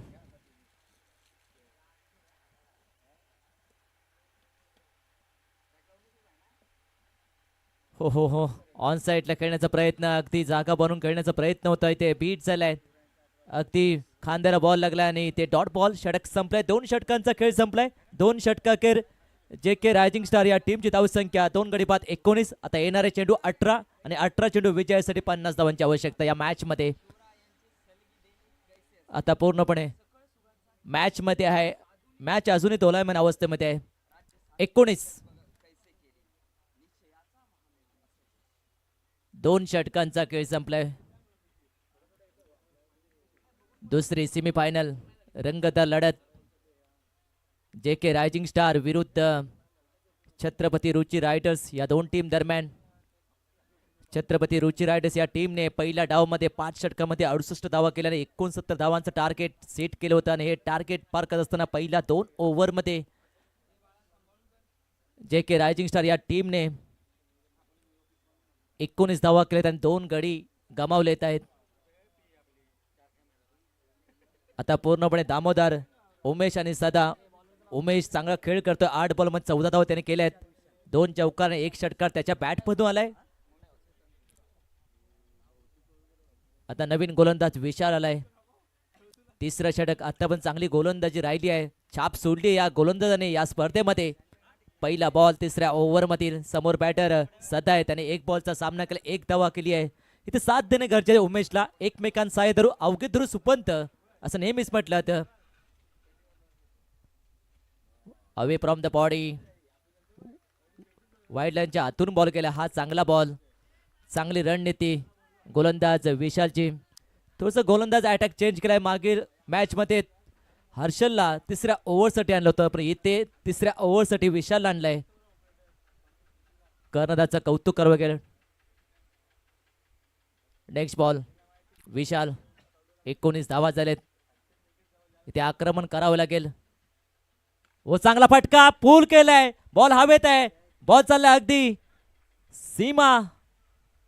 हो ऑन साईडला खेळण्याचा प्रयत्न, अगदी जागा बनवून खेळण्याचा प्रयत्न होता. इथे बीट झालाय, अगदी खांद्याला बॉल लागला आणि ते डॉट बॉल. षटक संपलाय, 2 षटकांचा खेळ संपलाय. 2 षटकाखेर JK रायझिंग स्टार या टीमची धावसंख्या 2 गडी बाद 19. आता येणारे चेंडू 18 आणि 18 चेंडू विजयासाठी 50 धावांची आवश्यकता या मॅच मध्ये. आता पूर्णपणे मॅच मध्ये आहे. मॅच अजूनही दोलायमान अवस्थेमध्ये आहे. 19, 2 षटकांचा खेळ संपलाय. दुसरी सेमीफायनल रंगतदार लढत JK रायझिंग स्टार विरुद्ध छत्रपती रुची रायडर्स या 2 टीम दरम्यान. छत्रपती रुची रायडर्स या टीमने पहिल्या डावमध्ये 5 षटकामध्ये 68 धावा केल्याने 69 धावांचं टार्गेट सेट केलं होतं आणि हे टार्गेट पार करत असताना पहिल्या 2 ओव्हरमध्ये JK रायझिंग स्टार या टीमने 19 धावा केल्यात आणि 2 गडी गमावलेत आहेत. आता पूर्णपणे दामोदर, उमेश आणि सदा. उमेश चांगला खेळ करतोय, 8 बॉलमध्ये 14 धावा त्याने केल्यात. 2 चौकार आणि 1 षटकार त्याच्या बॅटमधून आलाय. आता नवीन गोलंदाज विशाल आलाय. तिसरं षटक. आता पण चांगली गोलंदाजी राहिली आहे, छाप सोडली या गोलंदाजाने या स्पर्धेमध्ये. पहिला बॉल तिसऱ्या ओव्हर मधील. समोर बॅटर सदा आहे, त्याने 1 बॉलचा सामना केला, 1 धावा केली आहे. इथे साथ देणे गरजेचे उमेशला. एकमेकांसाय धरू अवघे धरू सुपंत असं नेहमीच म्हटलं होतं. Away from the body, wide लाईनच्या आतून बॉल केला. हा चांगला बॉल, चांगली रणनीती गोलंदाज विशालची. थोडंसं गोलंदाज अटॅक चेंज केलाय. मागील मॅच मध्ये हर्षलला तिसऱ्या ओव्हरसाठी आणलं होतं, पण इथे तिसऱ्या ओव्हरसाठी विशालला आणलंय. कर्णधारचं कौतुक करावं गेलं. नेक्स्ट बॉल विशाल. 19 धावा झालेत. इथे आक्रमण करावं लागेल. वो चांगला फटका, पूल केलाय. बॉल हवेत आहे, बॉल चाललाय अगदी सीमा.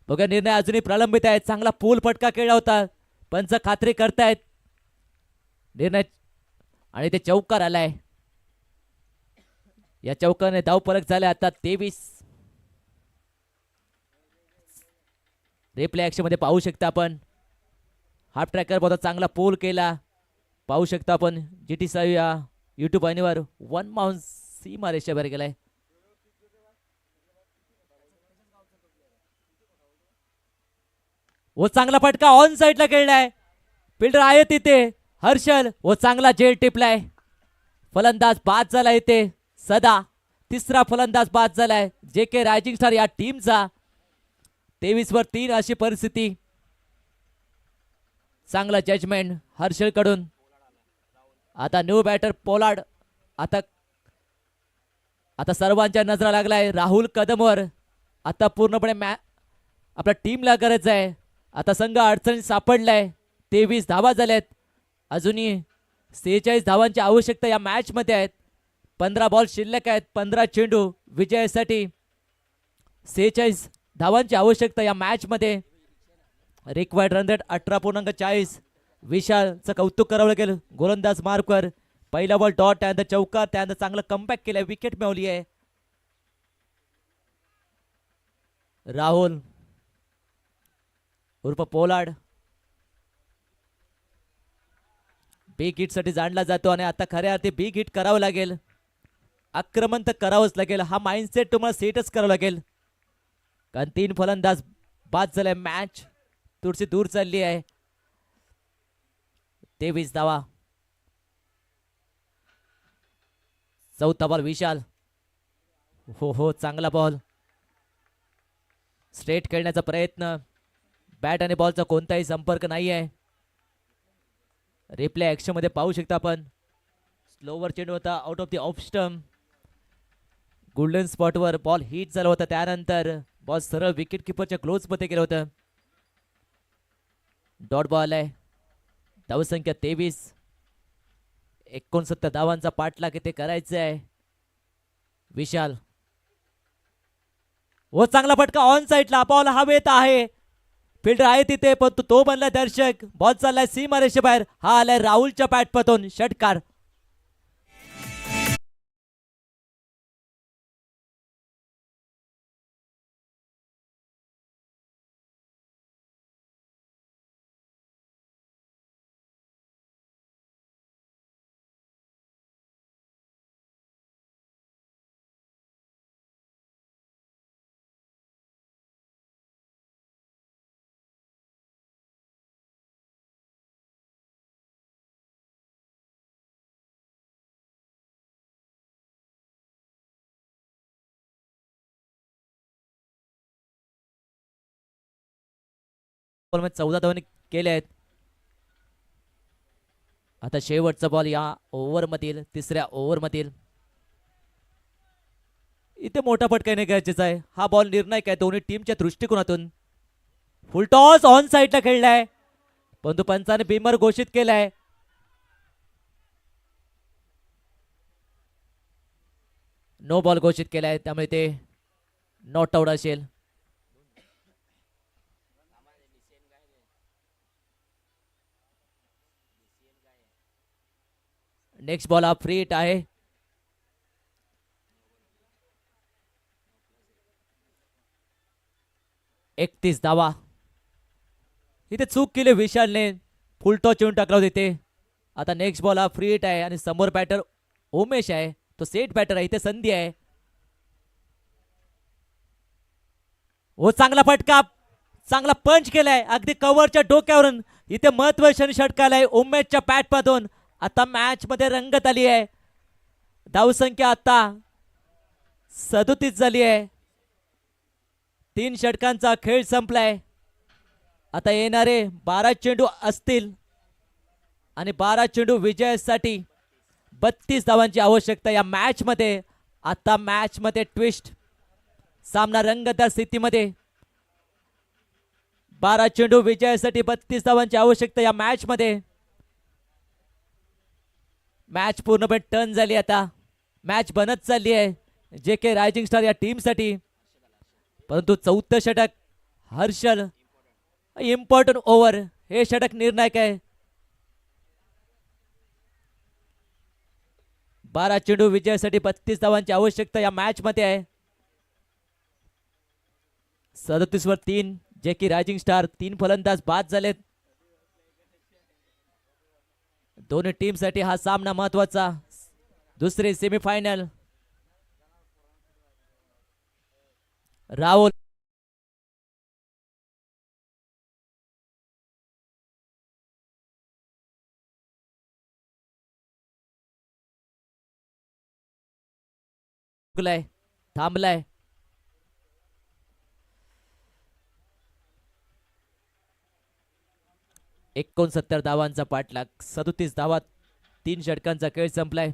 बघा निर्णय अजूनही प्रलंबित आहे. चांगला पूल फटका केला होता, पंच खात्री करतायत निर्णय. आणि ते चौकार आलाय. या चौकाने धाव फरक झाले आता 23. रिप्ले ऍक्शन मध्ये पाहू शकता आपण. हाफ ट्रॅकर बहुत चांगला पूल केला पाहू शकता आपण. GT या युट्यूब वाहिनीवर 1 माउंट सीमा रेषेवर गेलाय. वो चांगला फटका ऑन साइडला खेळलाय. फिल्डर आहे तिथे हर्षल. वो चांगला जेल टिपलाय. फलंदाज बाद झाला इथे सदा. तिसरा फलंदाज बाद झालाय JK रायझिंग स्टार या टीमचा. 23 वर 3 अशी परिस्थिती. चांगला जजमेंट हर्षल कडून. आता न्यू बॅटर पोलार्ड. आता सर्वांच्या नजरा लागलाय राहुल कदमवर. आता पूर्णपणे आपल्या टीमला गरज आहे. आता संघ अडचणीत सापडलाय. 23 धावा झाल्यात. अजूनही 46 धावांची आवश्यकता या मॅच मध्ये आहेत. 15 बॉल शिल्लक आहेत. 15 चेंडू विजयासाठी. 46 धावांची आवश्यकता या मॅच मध्ये. Required run rate 18.40. विशालचं कौतुक करावं लागेल. गोलंदाज मार्कवर पहिला बॉल डॉट, त्यानंतर चौकार, त्यानंतर चांगलं कमबॅक केलंय, विकेट मिळवली आहे. राहुल उर्फ पोलार्ड बिग हिट साठी जाणला जातो आणि आता खऱ्या अर्थी बिग हिट करावं लागेल. आक्रमण तर करावंच लागेल. हा माइंडसेट तुम्हाला सेटच करावं लागेल, कारण 3 फलंदाज बाद झालाय. मॅच थोडीशी दूर चालली आहे. 23 धावा. चौथा बॉल विशाल. हो चांगला बॉल. स्ट्रेट खेळण्याचा प्रयत्न. बॅट आणि बॉलचा कोणताही संपर्क नाही आहे. रिप्ले ऍक्शन मध्ये पाहू शकता आपण. स्लोवर चेंडू होता, out of the off stump. Golden स्पॉटवर बॉल हिट झाला होता. त्यानंतर बॉल सरळ विकेट किपरच्या क्लोज मध्ये गेलं होतं. डॉट बॉल आहे. धावसंख्या 23. 69 धावांचा पाठलाग इथे करायचा आहे. विशाल व चांगला फटका ऑन साईडला. बॉल हवेत आहे. फिल्डर आहे तिथे, पण तो बनला दर्शक. बॉल चाललाय सीमारेषे बाहेर. हा आलाय राहुलच्या बॅटमधून षटकार. बॉलमध्ये 14 धावांनी केले आहेत. आता शेवटचा बॉल या ओव्हर मधील, तिसऱ्या ओव्हर मधील. इथे मोठा फटका येणे गरजेचं आहे. हा बॉल निर्णायक आहे दोन्ही टीमच्या दृष्टिकोनातून. फुल टॉस ऑन साईडला खेळलाय, परंतु पंचाने बिमर घोषित केलाय. नो बॉल घोषित केलाय, त्यामुळे ते नॉट आउट असेल. नेक्स्ट बॉल हा फ्री हिट आहे. एकतीस धावा. इथे चूक केली विशालने, फुल टॉस येऊन टाकला होता इथे. आता नेक्स्ट बॉल हा फ्री हिट आहे आणि समोर बॅटर उमेश आहे, तो सेट बॅटर आहे. इथे संधी आहे. हो चांगला फटका, चांगला पंच केलाय अगदी कव्हरच्या डोक्यावरून. इथे महत्वाची षटकालाय उमेशच्या बॅटमधून. आता मॅच मध्ये रंगत आली आहे. धावसंख्या आता 37 झाली आहे. 3 षटकांचा खेळ संपलाय. आता येणारे 12 चेंडू असतील आणि 12 चेंडू विजयासाठी 32 धावांची आवश्यकता या मॅच मध्ये. आता मॅच मध्ये ट्विस्ट, सामना रंगतदार स्थितीमध्ये. 12 चेंडू विजयासाठी 32 धावांची आवश्यकता या मॅच मध्ये. मॅच पूर्णपणे टर्न झाली. आता मॅच बनत चालली आहे जे के रायझिंग स्टार या टीमसाठी. परंतु 4थं षटक हर्षल, इम्पॉर्टंट ओव्हर, हे षटक निर्णायक आहे. 12 चेंडू विजयासाठी 32 धावांची आवश्यकता या मॅच मध्ये आहे. 37 वर 3 जे की रायझिंग स्टार. 3 फलंदाज बाद झालेत. दोन्ही टीम साठी हा सामना महत्वाचा. दुसरे सेमीफायनल. राहुल थांबलाय. 69 धावांचा पाठलाग. 37 धावा, 3 षटकांचा खेळ संपलाय.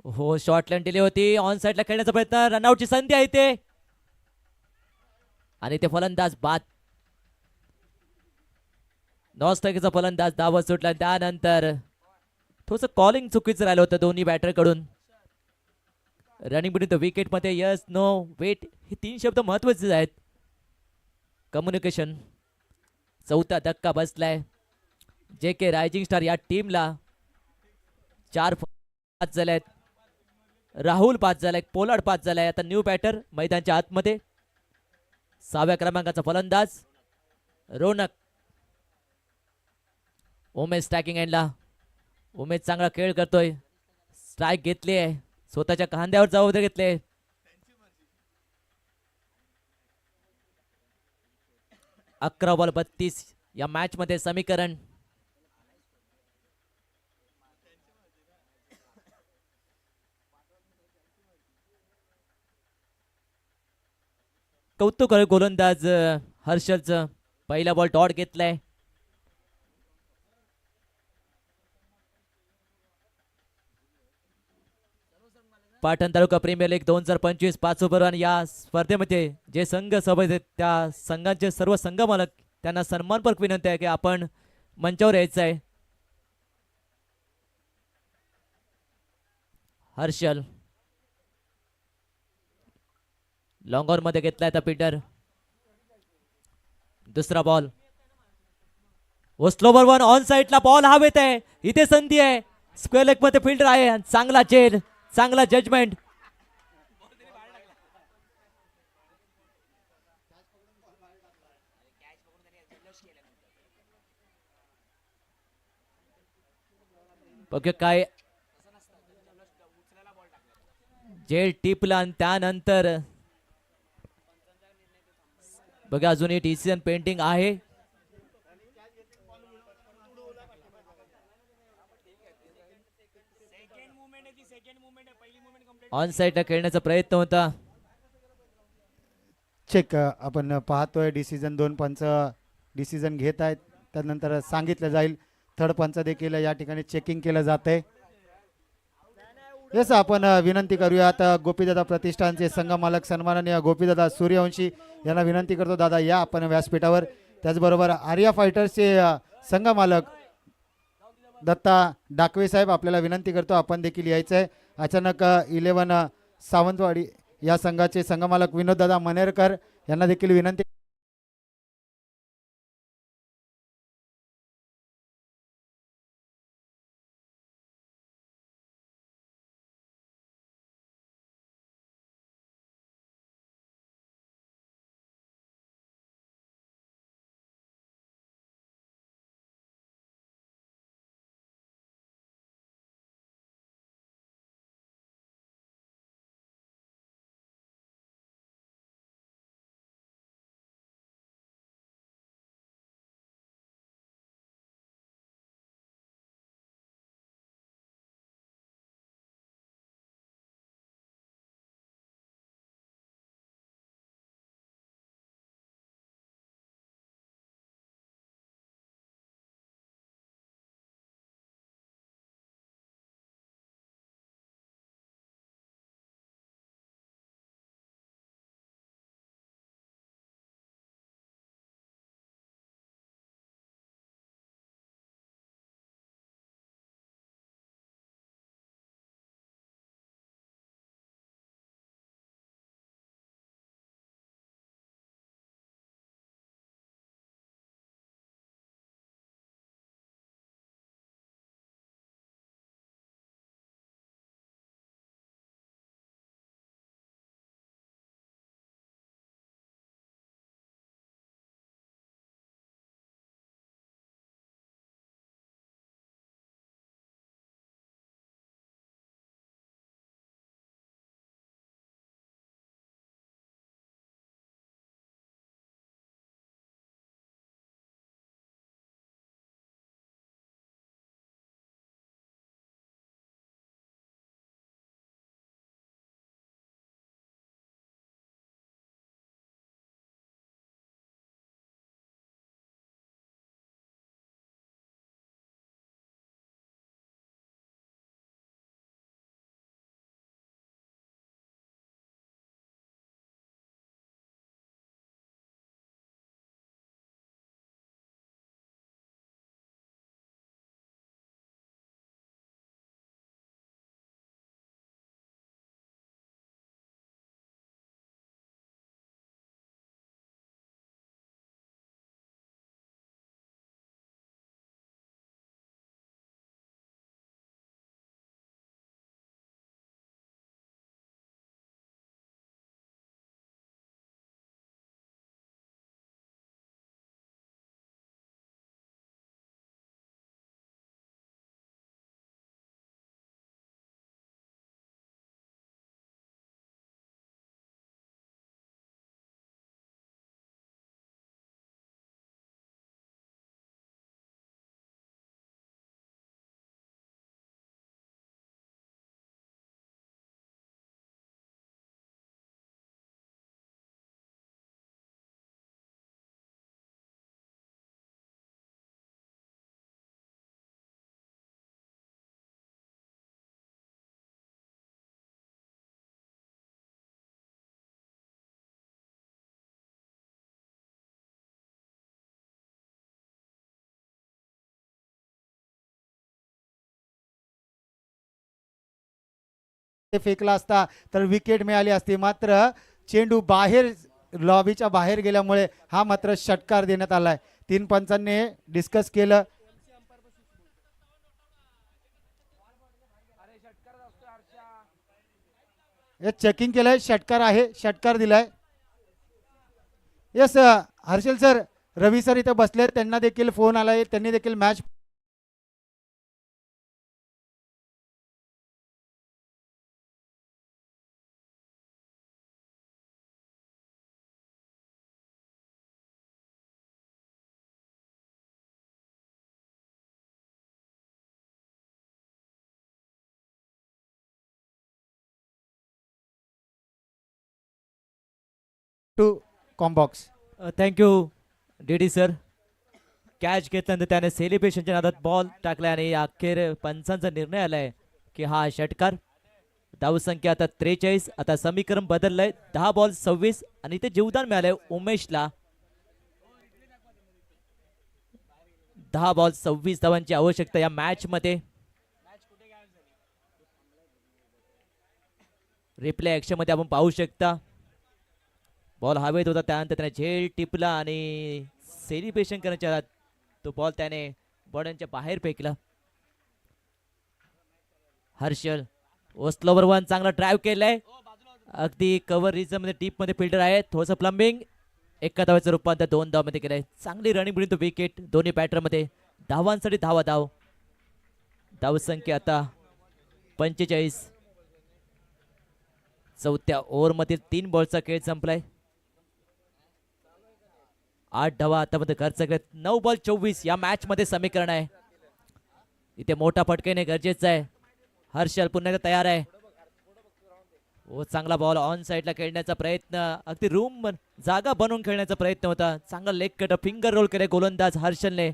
हो शॉर्ट लाईन दिली होती. ऑन साईडला खेळण्याचा प्रयत्न, रनआउटची संधी आहे ते आणि ते फलंदाज बाद. नॉस्टॅकीचा फलंदाज धावत सुटला. त्यानंतर थोडस कॉलिंग चुकीचं राहिलं होतं दोन्ही बॅटर कडून. रनिंग बिटवीन द विकेट मध्ये यस नो वेट हे 3 शब्द महत्वाचे आहेत. कम्युनिकेशन. चौथा धक्का बसलाय. जे के रायझिंग स्टार या टीमला 4 पास झालेत. राहुल पास झालाय, पोलार्ड पास झालाय. आता न्यू बॅटर मैदानच्या आतमध्ये 6व्या क्रमांकाचा फलंदाज रोनक. उमेश स्टॅकिंग एंडला. उमेश चांगला खेळ करतोय. स्ट्राईक घेतली आहे. स्वतःच्या खांद्यावर जबाबदारी घेतले. अकरा बॉल 32 या मॅच मध्ये समीकरण. कौतुक आहे गोलंदाज हर्षलचं. पहिला बॉल डॉट घेतलाय. पाटण तालुका प्रीमियर लीग 2025 5 ओव्हर या स्पर्धेमध्ये जे संघ सहभागी आहेत त्या संघांचे सर्व संघ मालक त्यांना सन्मानपूर्वक विनंती आहे की आपण मंचावर यायचं आहे. हर्षल लॉंग ऑन मध्ये घेतलाय आता पीटर. दुसरा बॉल स्लोवर वन ऑन साइडला बॉल हवेत आहे. इथे संधी आहे. स्क्वेअर लेग मध्ये फिल्डर आहे. चांगला चेल, चांगला जजमेंट. बघ काय जेल टिपला आणि त्यानंतर बघा अजूनही डिसिजन पेंटिंग आहे. ऑन साइडला खेळण्याचा प्रयत्न होता. चेक आपण पाहतोय डिसिजन 2 पंच डिसिजन घेत आहेत. त्यानंतर सांगितलं जाईल. थर्ड पंच देखील या ठिकाणी चेकिंग केलं जाते. येस आपण विनंती करूयात गोपीदादा प्रतिष्ठानचे संघ मालक सन्माननीय गोपीदादा सूर्यवंशी यांना विनंती करतो दादा या आपण व्यासपीठावर. त्याचबरोबर आर्या फायटर्सचे संघ मालक दत्ता डाकवे साहेब आपल्याला विनंती करतो आपण देखील यायचं आहे. अचानक 11 सावंतवाडी या संघाचे संघ मालक विनोददादा मनेरकर यांना देखील विनंती फेकला असता तर विकेट मिळाली असती, मात्र चेंडू बाहेर लॉबीच्या बाहेर गेल्यामुळे हा मात्र षटकार देण्यात आलाय. 3 पंचांनी डिस्कस केलं. हे चेकिंग केलंय, षटकार आहे, षटकार दिलाय. Yes Harshal sir, Ravi sir इथे बसले, त्यांना देखील फोन आलाय, त्यांनी देखील match to combox. Thank you DD sir. Catch घेतल्यानंतर त्याने सेलिब्रेशनच्या नादात बॉल टाकला आणि अखेर पंचांचा निर्णय आलाय की हा षटकार. धावसंख्या आता 43. आता समीकरण बदललंय, 10 बॉल 26 आणि इथे जीवदान मिळालंय उमेशला. 10 बॉल 26 धावांची आवश्यकता या मॅच मध्ये. रिप्ले ऍक्शन मध्ये आपण पाहू शकता बॉल हवेत होता, त्यानंतर त्याने झेल टिपला आणि सेलिब्रेशन करण्याच्या आत तो बॉल त्याने बॉर्डरच्या बाहेर फेकला. हर्षल ओस्लोवर वन चांगला ड्राईव्ह केलाय, अगदी कव्हर रिजन मध्ये डीप मध्ये फिल्डर आहे. थोडंसं प्लंबिंग, एका धावाचं रूपांतर 2 धावांमध्ये केलंय. चांगली रनिंग मिळून तो विकेट दोन्ही बॅटर मध्ये. धावांसाठी धाव. धावसंख्या आता 45. चौथ्या ओव्हर मधील 3 बॉलचा खेळ संपलाय. 8 धावा आतामध्ये खर्च केलेत. 9 बॉल 24 या मॅच मध्ये समीकरण आहे. इथे मोठा फटका येणे गरजेचं आहे. हर्षल पुन्हा एकदा तयार आहे. ओ चांगला बॉल ऑन साइडला खेळण्याचा प्रयत्न, अगदी रूम जागा बनवून खेळण्याचा प्रयत्न होता. चांगला लेग कट फिंगर रोल केले गोलंदाज हर्षलने.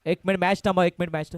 एक मिनिट मॅच थांबा, 1 मिनिट मॅच.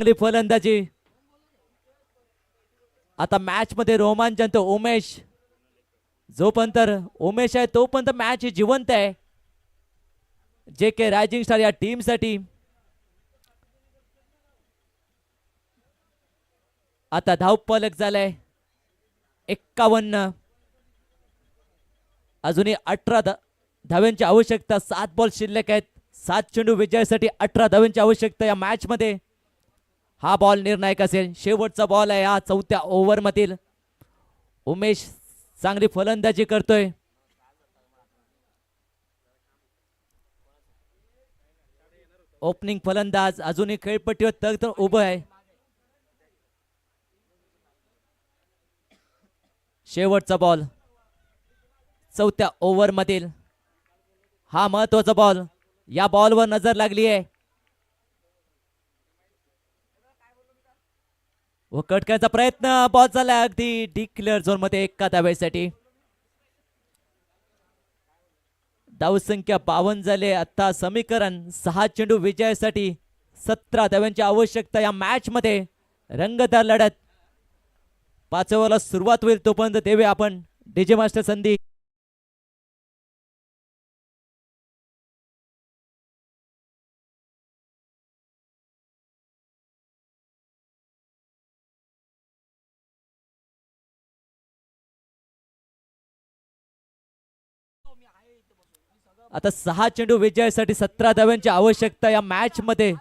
चांगली फलंदाजी. आता मॅच मध्ये रोमांचन तो उमेश. जोपर्यंत उमेश आहे तोपर्यंत मॅच ही जिवंत आहे जे के रायझिंग स्टार या टीम साठी. आता धावफलक झालाय 51. अजूनही 18 धाव्यांची आवश्यकता. 7 बॉल शिल्लक आहेत. 7 चेंडू विजयासाठी 18 धाव्यांची आवश्यकता या मॅच मध्ये. हा बॉल निर्णायक असेल. शेवटचा बॉल आहे या 4थ्या ओव्हर मधील. उमेश चांगली फलंदाजी करतोय. ओपनिंग फलंदाज अजूनही खेळपट्टीवर तग उभं आहे. शेवटचा बॉल 4थ्या ओव्हर मधील. हा महत्वाचा बॉल. या बॉलवर नजर लागली आहे व कट करायचा प्रयत्न. बॉल चालला अगदी डिक्लेअर झोन मध्ये 1 धावेसाठी. धावसंख्या 52 झाले. आता समीकरण 6 चेंडू विजयासाठी 17 धाव्यांची आवश्यकता या मॅच मध्ये. रंगतदार लढत. 5 ओव्हरला सुरुवात होईल तोपर्यंत देवे आपण डीजे मास्टर संधी. आता 6 चेंडू विजयासाठी 17 धाव्यांची आवश्यकता या मॅच मध्ये.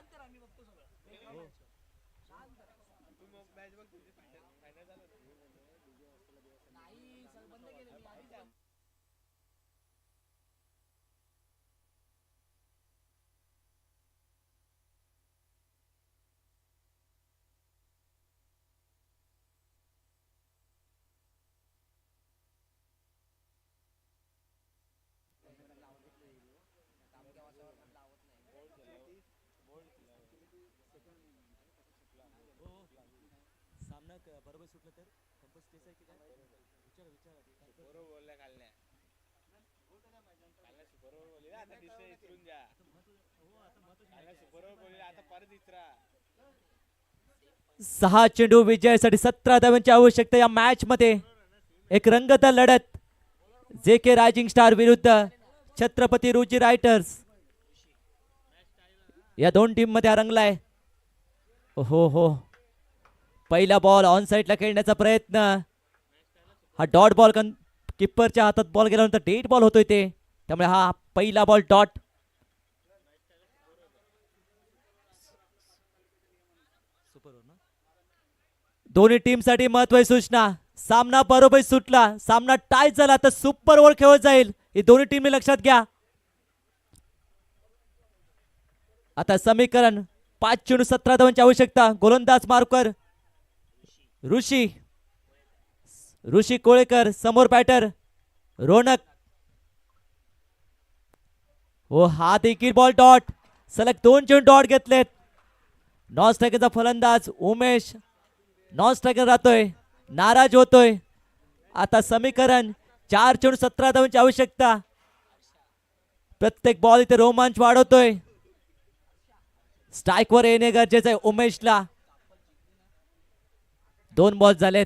सहा चेंडू विजयासाठी 17 धाव्यांची आवश्यकता या मॅच मध्ये. एक रंगतदार लढत. जे के रायझिंग स्टार विरुद्ध छत्रपती रुची रायटर्स. या दोन टीम मध्ये हा रंगलाय. हो हो पहिला बॉल ऑन साइडला खेळण्याचा प्रयत्न. हा डॉट बॉल किपरच्या हातात बॉल गेल्यानंतर डेट बॉल होतोय ते, त्यामुळे हा पहिला बॉल डॉट. दोन्ही टीम साठी महत्वाची सूचना. सामना बरोबर सुटला, सामना टाय झाला तर सुपर ओव्हर खेळत जाईल. हे दोन्ही टीमने लक्षात घ्या. आता समीकरण 5 चेंडू 17 धावांची आवश्यकता. गोलंदाज मार्कर ऋषी कोळेकर. समोर बॅटर रोनक. हो हा देखील बॉल डॉट. सलग 2 चेंडू डॉट घेतलेत. नॉन स्ट्रायकरचा फलंदाज उमेश नॉन स्ट्रायकर राहतोय, नाराज होतोय. आता समीकरण 4 चेंडू 17 धावांची आवश्यकता. प्रत्येक बॉल इथे रोमांच वाढवतोय. स्ट्राइक वर येणे गरजेचं आहे उमेशला. 2 बॉल झालेत.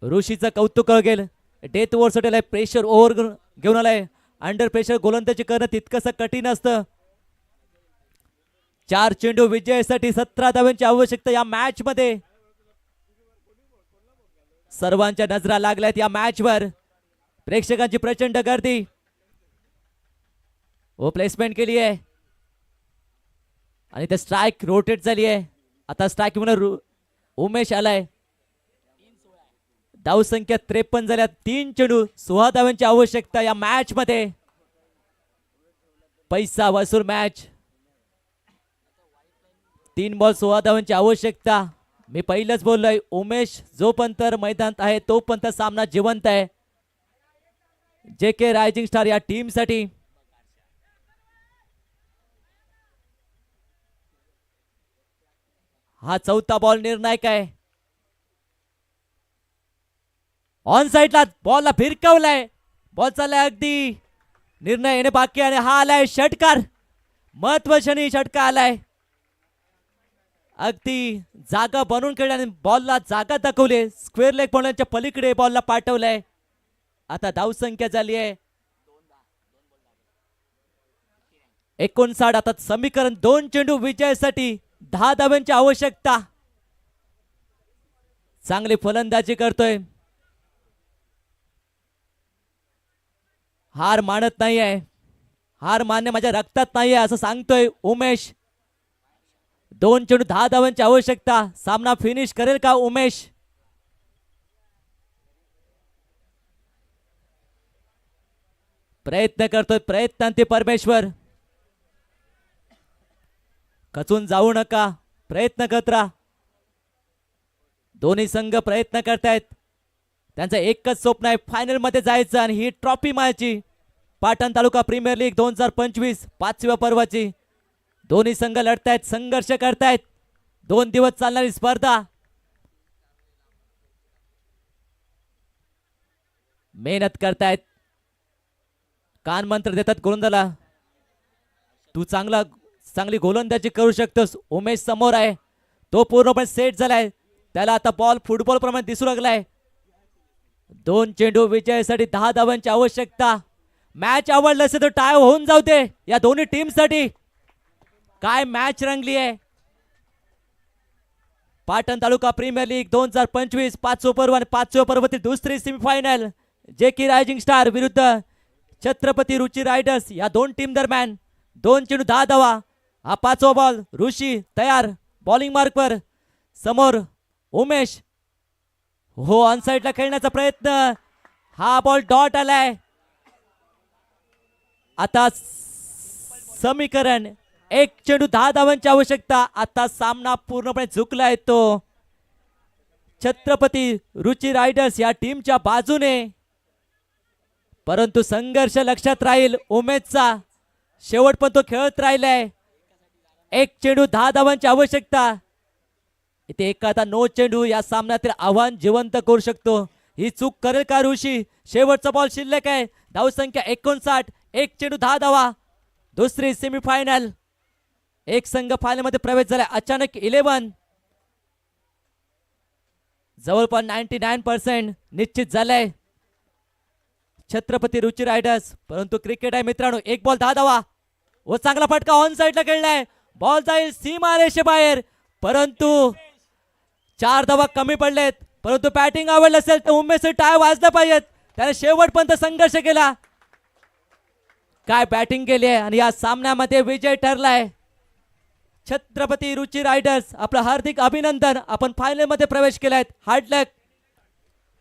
ऋषीचं कौतुक गेल. डेथ ओव्हर सुटेल. प्रेशर ओव्हर घेऊन आलाय. अंडर प्रेशर गोलंदाजी करणं तितकंसं कठीण असतं. 4 चेंडू विजयासाठी 17 धावांची आवश्यकता या मॅच मध्ये. सर्वांच्या नजरा लागल्यात या मॅच वर. प्रेक्षकांची प्रचंड गर्दी. वो प्लेसमेंट केली आहे आणि ते स्ट्राइक रोटेट झाली आहे. आता स्ट्राइक म्हणून उमेश आलाय. धाव संख्या 53 झाल्या. 3 चेंडू 16 धावांची आवश्यकता या मॅच मध्ये. पैसा वसूल मॅच. 3 बॉल 16 धावांची आवश्यकता. मी पहिलंच बोललोय उमेश जोपर्यंत मैदानात आहे तोपर्यंत सामना जिवंत आहे. जे के रायझिंग स्टार या टीम साठी. हा 4था बॉल निर्णायक आहे. ऑन साइडला बॉलला फिरकवलाय. बॉल चाललाय अगदी निर्णय येणे बाकी आणि हा आलाय षटकार. महत्वाचा षटकार आलाय. अगदी जागा बनवून खेळल्याने बॉलला जागा दाखवली. स्क्वेअर लेग पॉइंटच्या पलीकडे बॉलला पाठवलंय. आता धावसंख्या झाली आहे 59. आता समीकरण 2 चेंडू विजयासाठी 10 धावांची आवश्यकता. चांगली फलंदाजी करतोय. हार मानत नाहीये. हार मानणे माझ्या रक्तात नाहीये असं सांगतोय उमेश. 2 चेंडू 10 धावांची आवश्यकता. सामना फिनिश करेल का उमेश? प्रयत्न करतोय. प्रयत्नांती परमेश्वर. खचून जाऊ नका. प्रयत्न करत राहा. दोन्ही संघ प्रयत्न करतायत. त्यांचं एकच स्वप्न आहे फायनल मध्ये जायचं आणि ही ट्रॉफी मायाची. पाटण तालुका प्रीमियर लीग 2025 5व्या पर्वाची. दोन्ही संघ लढतायत. संघर्ष करतायत. 2 दिवस चालणारी स्पर्धा. मेहनत करतायत. कान मंत्र देतात गोलंदाला. तू चांगली गोलंदाजी करू शकतोस. उमेश समोर आहे. तो पूर्णपणे सेट झालाय. त्याला आता बॉल फुटबॉल प्रमाणे दिसू लागलाय. 2 चेंडू विजयासाठी 10 धावांची आवश्यकता. मॅच आवडलं असेल तर टाय होऊन जाऊ दे या दोन्ही टीम साठी. काय मॅच रंगली आहे. पाटण तालुका प्रीमियर लीग 2025 5 पर्व आणि 5व्या पर्वातील दुसरी सेमीफायनल. JK रायझिंग स्टार विरुद्ध छत्रपती रुची रायडर्स या दोन टीम दरम्यान. 2 चेंडू 10 धावा. हा 5वा बॉल. ऋषी तयार बॉलिंग मार्कवर. समोर उमेश. हो ऑन साइडला खेळण्याचा प्रयत्न. हा बॉल डॉट आलाय. आता समीकरण 1 चेंडू 10 धावांची आवश्यकता. आता सामना पूर्णपणे झुकलाय तो छत्रपती रुची रायडर्स या टीमच्या बाजूने. परंतु संघर्ष लक्षात राहील उमेशचा. शेवट पण तो खेळत राहिलाय. 1 चेंडू 10 धावांची आवश्यकता. इथे एखादा नो चेंडू या सामन्यातील आव्हान जिवंत करू शकतो. ही चूक करेल का ऋषी? शेवटचा बॉल शिल्लक आहे. धावसंख्या 59. 1 चेंडू 10 धावा. दुसरी सेमीफायनल. एक संघ फायनल मध्ये प्रवेश झाला. अचानक 11 जवळपास 99% निश्चित झालंय छत्रपती रुची रायडर्स. परंतु क्रिकेट आहे मित्रांनो. 1 बॉल 10 धावा व चांगला फटका ऑन साइडला खेळलाय. बॉल जाईल सीमा रेषेबाहेर. परंतु 4 धावा कमी पडलेत. परंतु बॅटिंग आवडलं असेल तर उमेश टाय वाजलं पाहिजेत. त्याने शेवटपर्यंत संघर्ष केला. काय बॅटिंग केली आहे आणि या सामन्यामध्ये विजय ठरलाय. छत्रपती रुची रायडर्स आपलं हार्दिक अभिनंदन. आपण फायनल मध्ये प्रवेश केलाय.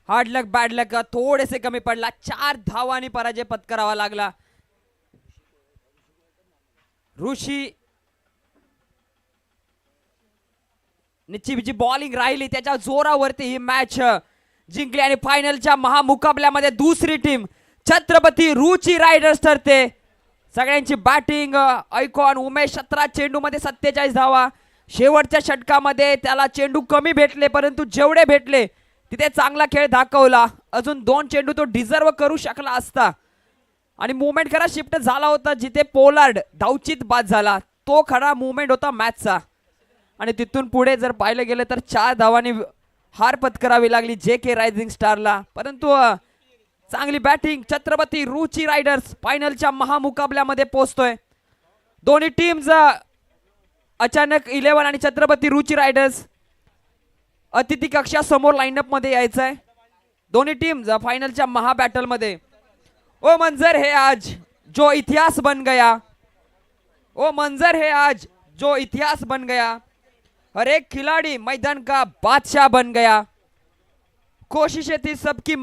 हार्ड लक बॅड लक थोडेसे कमी पडला. 4 धावांनी पराजय पत्करावा लागला. ऋषी जी बॉलिंग राहिली त्याच्या जोरावरती ही मॅच जिंकली आणि फायनलच्या महामुकाबल्यामध्ये दुसरी टीम छत्रपती रुची रायडर्स ठरते. सगळ्यांची बॅटिंग ऐकॉन उमेश 17 चेंडूमध्ये 47 धावा. शेवटच्या षटकामध्ये त्याला चेंडू कमी भेटले परंतु जेवढे भेटले तिथे चांगला खेळ दाखवला. अजून 2 चेंडू तो डिझर्व करू शकला असता आणि मुवमेंट खरा शिफ्ट झाला होता. जिथे पोलार्ड धावचीत बाद झाला तो खरा मुवमेंट होता मॅचचा. आणि तिथून पुढे जर पाहिलं गेलं तर 4 धावांनी हार पत्करावी लागली JK रायझिंग स्टारला. परंतु चांगली बॅटिंग. छत्रपती रुची रायडर्स फायनलच्या महामुकाबल्यामध्ये पोहोचतोय. दोन्ही टीम्स अचानक 11 आणि छत्रपती रुची रायडर्स अतिथी कक्षा समोर लाईनअप मध्ये यायचंय. दोन्ही टीम्स फायनलच्या महाबॅटल मध्ये. ओ मंजर है आज जो इतिहास बन गया. ओ मंजर है आज जो इतिहास बन गया. हर एक खिलाड़ी मैदान का बादशाह बन गया. कोशिशें थी सबकी